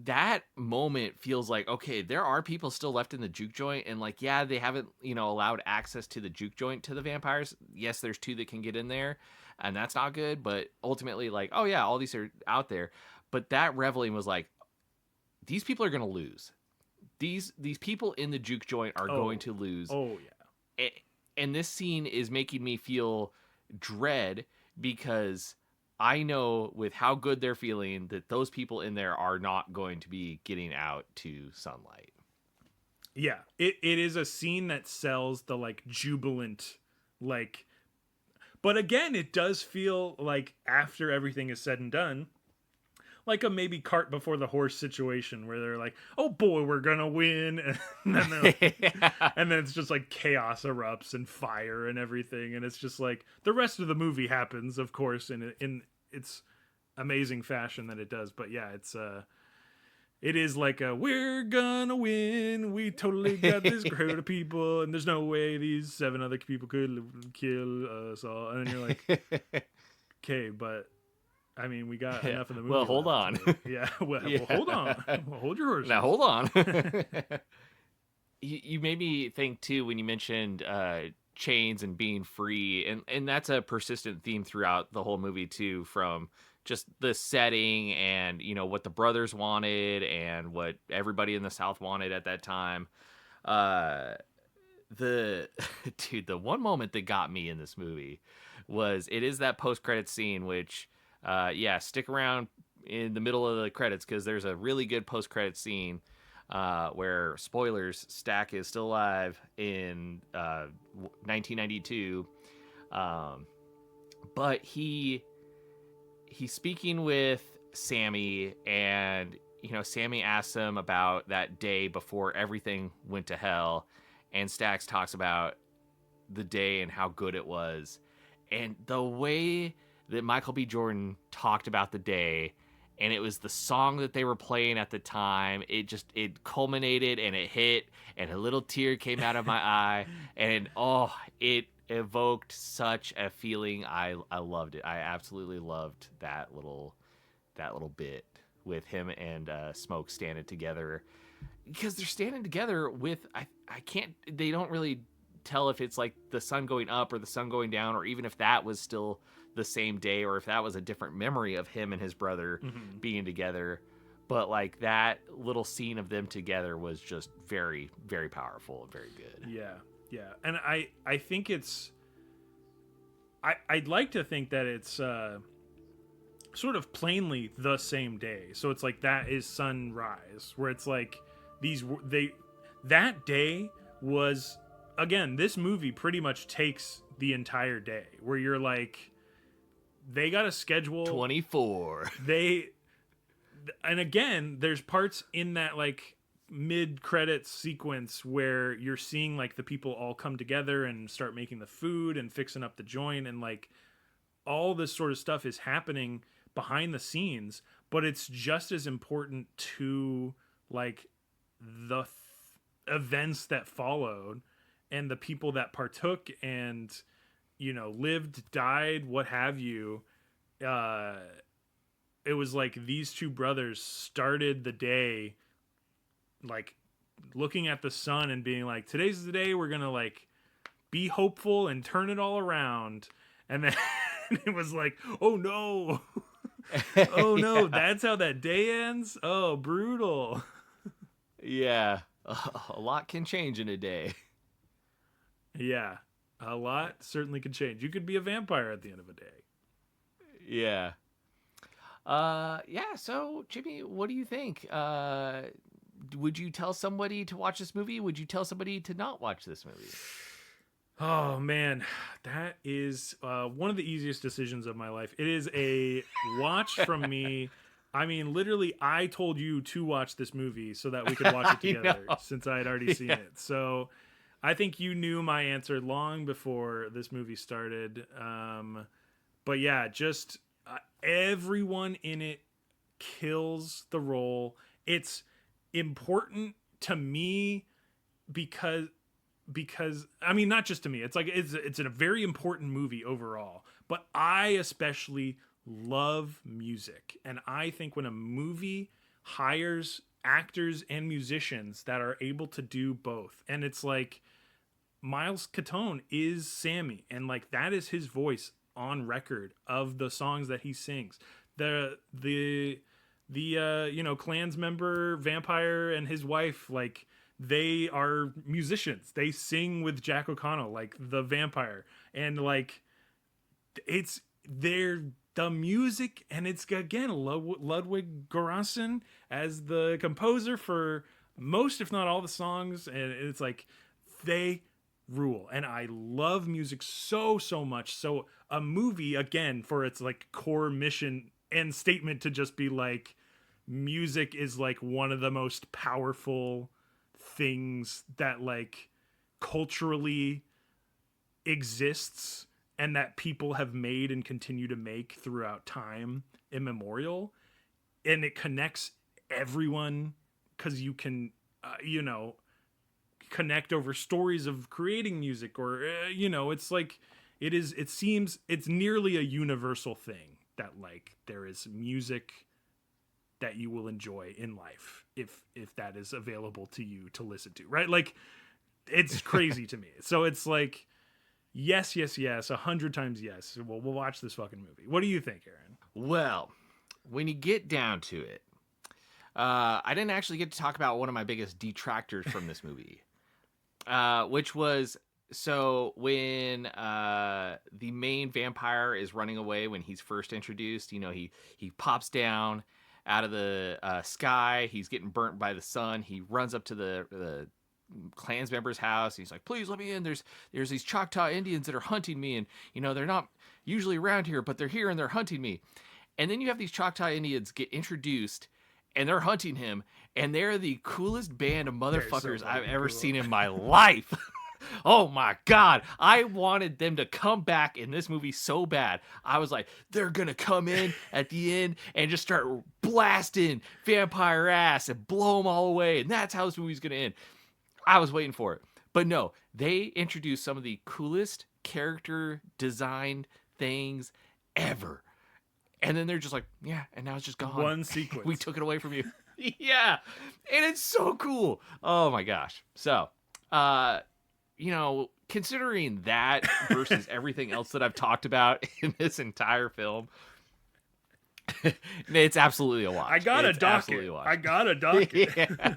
that moment feels like, okay, there are people still left in the juke joint, and like, yeah, they haven't, allowed access to the juke joint to the vampires. Yes, there's 2 that can get in there, and that's not good, but ultimately, like, oh yeah, all these are out there. But that reveling was like, these people are going to lose. These people in the juke joint are going to lose. Oh yeah. And this scene is making me feel dread because I know with how good they're feeling that those people in there are not going to be getting out to sunlight. Yeah, it is a scene that sells the like jubilant, like, but again, it does feel like after everything is said and done, like a maybe cart before the horse situation where they're like, oh boy, we're gonna win. And then, and then it's just like chaos erupts and fire and everything. And it's just like the rest of the movie happens, of course, in its amazing fashion that it does. But yeah, it is like we're gonna win. We totally got this crowd of people, and there's no way these 7 other people could kill us all. And then you're like, okay, but I mean, we got enough of the movie. Well, hold left, on. So, yeah, well, hold on. Well, hold your horses. Now, hold on. You made me think, too, when you mentioned chains and being free. And that's a persistent theme throughout the whole movie, too, from just the setting and, you know, what the brothers wanted and what everybody in the South wanted at that time. Uh, the dude, the one moment that got me in this movie was it is that post-credit scene, which, yeah, stick around in the middle of the credits because there's a really good post-credit scene where, spoilers, Stack is still alive in 1992. But he's speaking with Sammie, and you know, Sammie asks him about that day before everything went to hell, and Stax talks about the day and how good it was, and the way that Michael B. Jordan talked about the day, and it was the song that they were playing at the time. It culminated and it hit, and a little tear came out of my eye, and it evoked such a feeling. I loved it. I absolutely loved that little bit with him and Smoke standing together, because they're standing together with I can't, they don't really tell if it's like the sun going up or the sun going down, or even if that was still the same day, or if that was a different memory of him and his brother being together. But like that little scene of them together was just very, very powerful and very good. Yeah, and I think it's I'd like to think that it's sort of plainly the same day, so it's like that is sunrise, where it's like that day was, again, this movie pretty much takes the entire day, where you're like, they got a schedule 24. And again, there's parts in that like mid-credits sequence where you're seeing like the people all come together and start making the food and fixing up the joint, and like all this sort of stuff is happening behind the scenes, but it's just as important to like the events that followed and the people that partook and, you know, lived, died, what have you. It was like these two brothers started the day like looking at the sun and being like, today's the day we're gonna like be hopeful and turn it all around. And then it was like, oh no. Oh no, Yeah. that's how that day ends? Oh, brutal. Yeah. A lot can change in a day. Yeah, a lot certainly could change. You could be a vampire at the end of a day. Yeah. Yeah, so Jimmy, what do you think? Would you tell somebody to watch this movie? Would you tell somebody to not watch this movie? Oh man, that is one of the easiest decisions of my life. It is a watch from me. I mean, literally, I told you to watch this movie so that we could watch it together, since I had already seen it. So I think you knew my answer long before this movie started. But yeah, just everyone in it kills the role. It's important to me because I mean, not just to me, it's like it's a very important movie overall, but I especially love music, and I think when a movie hires actors and musicians that are able to do both, and it's like Miles Catone is Sammie, and like that is his voice on record of the songs that he sings. The you know, Clans member vampire and his wife, like they are musicians. They sing with Jack O'Connell, like the vampire, and like it's the music, and it's again Ludwig Göransson as the composer for most, if not all, the songs, and it's like they rule. And I love music so much. So a movie, again, for its like core mission and statement to just be like, music is like one of the most powerful things that like culturally exists, and that people have made and continue to make throughout time immemorial, and it connects everyone because you can you know, connect over stories of creating music, or you know, it's like it seems it's nearly a universal thing that like there is music that you will enjoy in life if that is available to you to listen to, right? Like it's crazy to me. So it's like yes, 100 times yes. We'll watch this fucking movie. What do you think, Aaron? Well, when you get down to it, I didn't actually get to talk about one of my biggest detractors from this movie, which was so when the main vampire is running away when he's first introduced. He pops down out of the sky. He's getting burnt by the sun. He runs up to the Klans member's house. He's like, "Please let me in. There's these Choctaw Indians that are hunting me, and they're not usually around here, but they're here and they're hunting me." And then you have these Choctaw Indians get introduced, and they're hunting him, and they're the coolest band of motherfuckers I've ever seen in my life. Oh my God. I wanted them to come back in this movie so bad. I was like, they're going to come in at the end and just start blasting vampire ass and blow them all away. And that's how this movie's going to end. I was waiting for it. But no, they introduced some of the coolest character designed things ever. And then they're just like, yeah, and now it's just gone. One sequence. We took it away from you. Yeah. And it's so cool. Oh my gosh. So, considering that versus everything else that I've talked about in this entire film, it's absolutely a watch. I got a docket. Yeah.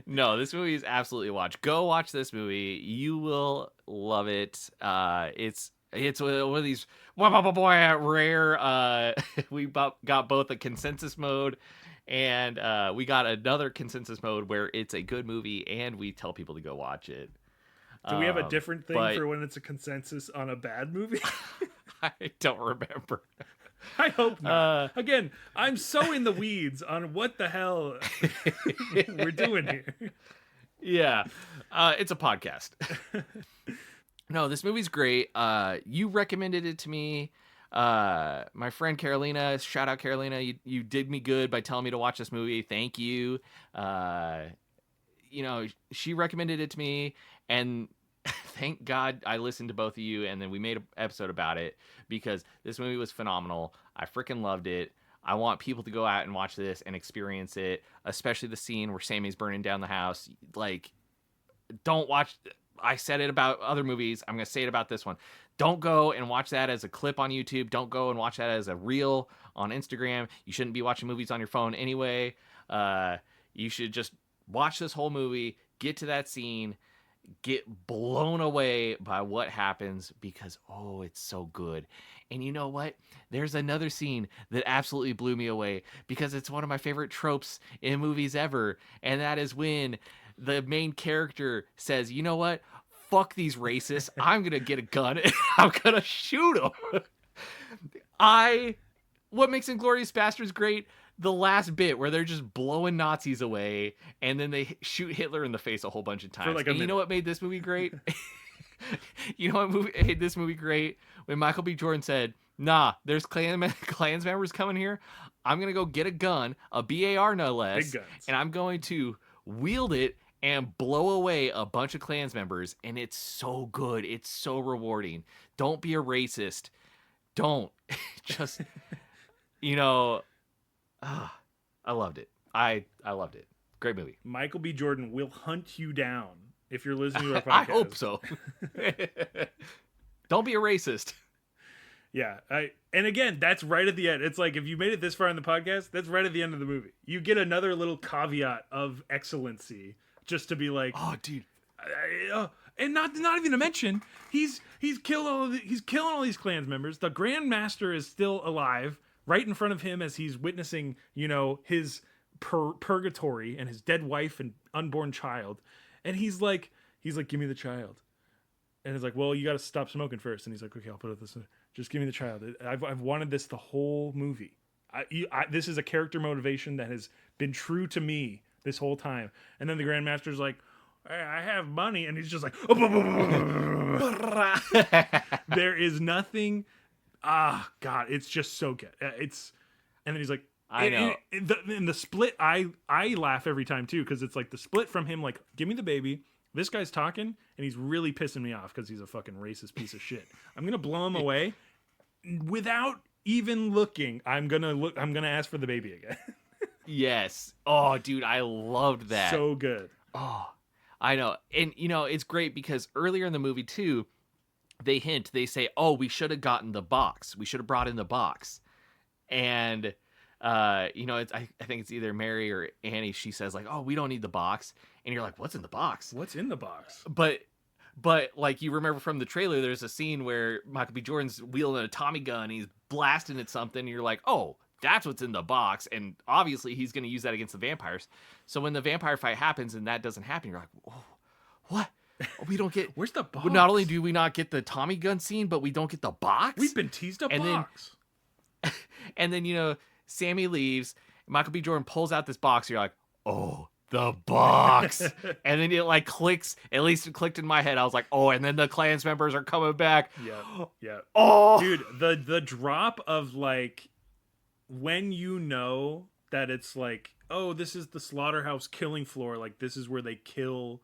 No, this movie is absolutely a watch. Go watch this movie. You will love it. It's one of these rare. We got both a consensus mode, and we got another consensus mode where it's a good movie, and we tell people to go watch it. Do we have a different thing for when it's a consensus on a bad movie? I don't remember. I hope not. Again, I'm so in the weeds on what the hell we're doing here. Yeah, it's a podcast. No, this movie's great. You recommended it to me. My friend Carolina, shout out Carolina. You did me good by telling me to watch this movie. Thank you. She recommended it to me, and thank God I listened to both of you, and then we made an episode about it because this movie was phenomenal. I freaking loved it. I want people to go out and watch this and experience it, especially the scene where Sammie's burning down the house. Like, don't watch. I said it about other movies. I'm going to say it about this one. Don't go and watch that as a clip on YouTube. Don't go and watch that as a reel on Instagram. You shouldn't be watching movies on your phone anyway. You should just watch this whole movie, get to that scene, get blown away by what happens because, oh, it's so good. And you know what? There's another scene that absolutely blew me away because it's one of my favorite tropes in movies ever. And that is when the main character says, you know what? Fuck these racists. I'm going to get a gun and I'm going to shoot them. What makes Inglourious Basterds great? The last bit where they're just blowing Nazis away and then they shoot Hitler in the face a whole bunch of times. And you know what made this movie great? You know what made this movie great? When Michael B. Jordan said, nah, there's Klans members coming here. I'm going to go get a gun, a BAR no less, and I'm going to wield it and blow away a bunch of Klans members. And it's so good. It's so rewarding. Don't be a racist. Don't. Just, I loved it. I loved it. Great movie. Michael B. Jordan will hunt you down if you're listening to our podcast. I hope so. Don't be a racist. Yeah. And again, that's right at the end. It's like if you made it this far in the podcast, that's right at the end of the movie. You get another little caveat of excellency just to be like, oh, dude. And not even to mention, he's killing all these Klans members. The Grand Master is still alive right in front of him as he's witnessing, his purgatory and his dead wife and unborn child. And he's like, give me the child. And it's like, well, you got to stop smoking first. And he's like, okay, I'll put it this way. Just give me the child. I've wanted this the whole movie. This is a character motivation that has been true to me this whole time. And then the Grandmaster's like, I have money. And he's just like, there is nothing. God, it's just so good. And then he's like, I know. In the split, I laugh every time too, because it's like the split from him, like, give me the baby. This guy's talking, and he's really pissing me off because he's a fucking racist piece of shit. I'm gonna blow him away without even looking. I'm gonna ask for the baby again. Yes. Oh, dude, I loved that. So good. Oh, I know. And it's great because earlier in the movie too, they say, oh, we should have gotten the box. We should have brought in the box. And, you know, I think it's either Mary or Annie. She says like, oh, we don't need the box. And you're like, what's in the box? What's in the box? But like you remember from the trailer, there's a scene where Michael B. Jordan's wielding a Tommy gun. And he's blasting at something. And you're like, oh, that's what's in the box. And obviously he's going to use that against the vampires. So when the vampire fight happens and that doesn't happen, you're like, oh, what? We don't get. Where's the box? Not only do we not get the Tommy gun scene, but we don't get the box. We've been teased a box. And then, you know, Sammie leaves. Michael B. Jordan pulls out this box. You're like, oh, the box. And then it like clicks. At least it clicked in my head. I was like, oh, and then the Klans members are coming back. Yeah. Oh, dude, the drop of like when you know that it's like, oh, this is the slaughterhouse killing floor. Like this is where they kill,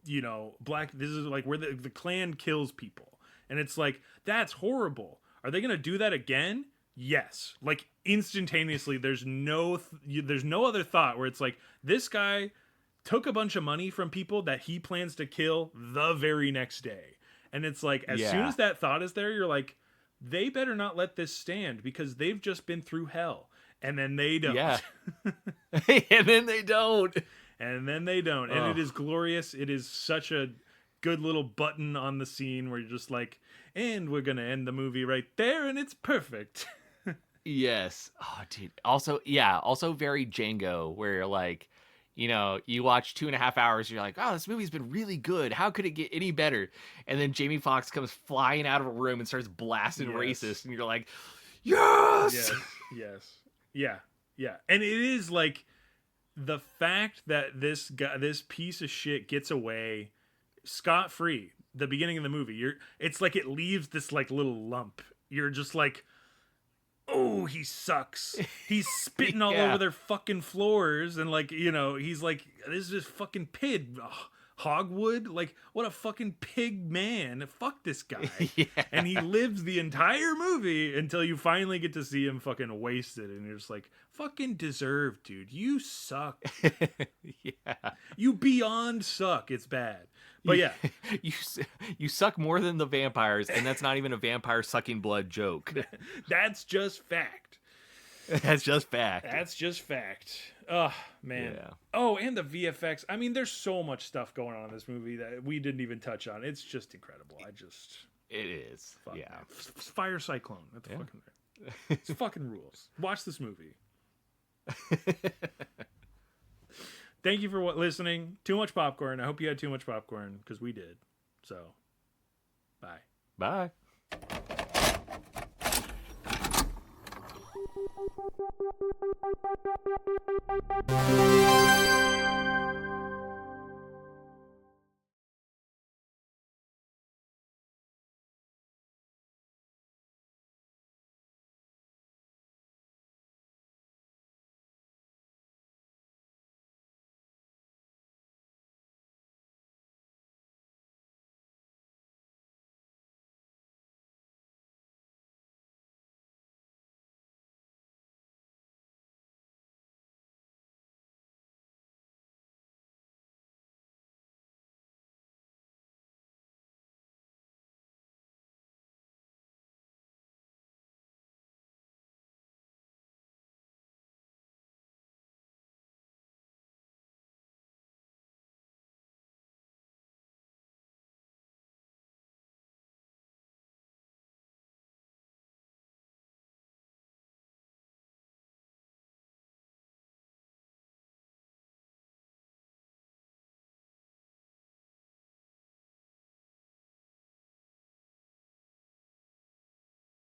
you know, this is like where the Klan kills people. And it's like, that's horrible. Are they going to do that again? Yes. Like instantaneously, there's no other thought where it's like, this guy took a bunch of money from people that he plans to kill the very next day. And it's like, as soon as that thought is there, you're like, they better not let this stand because they've just been through hell. And then they don't. Yeah. And then they don't. And then they don't. And it is glorious. It is such a good little button on the scene where you're just like, and we're going to end the movie right there. And it's perfect. Yes. Oh, dude. Also very Django, where you're like, you know, you watch 2.5 hours, you're like, oh, this movie's been really good. How could it get any better? And then Jamie Foxx comes flying out of a room and starts blasting racist, and you're like, yes! Yes. Yeah. And it is like the fact that this piece of shit gets away scot-free, the beginning of the movie, it's like it leaves this like little lump. You're just like, oh, he sucks. He's spitting all over their fucking floors. And like, you know, he's like, this is just fucking pig. Hogwood? Like, what a fucking pig man. Fuck this guy. And he lives the entire movie until you finally get to see him fucking wasted. And you're just like, fucking deserved, dude. You suck. You beyond suck. It's bad. But yeah. You suck more than the vampires, and that's not even a vampire sucking blood joke. That's just fact. That's just fact. Oh, man. Yeah. Oh, and the VFX. I mean, there's so much stuff going on in this movie that we didn't even touch on. It's just incredible. It is. Fuck, yeah. Man. Fire Cyclone. That's fucking right. It's fucking rules. Watch this movie. Thank you for listening. Too much popcorn. I hope you had too much popcorn, because we did. So, bye. Bye.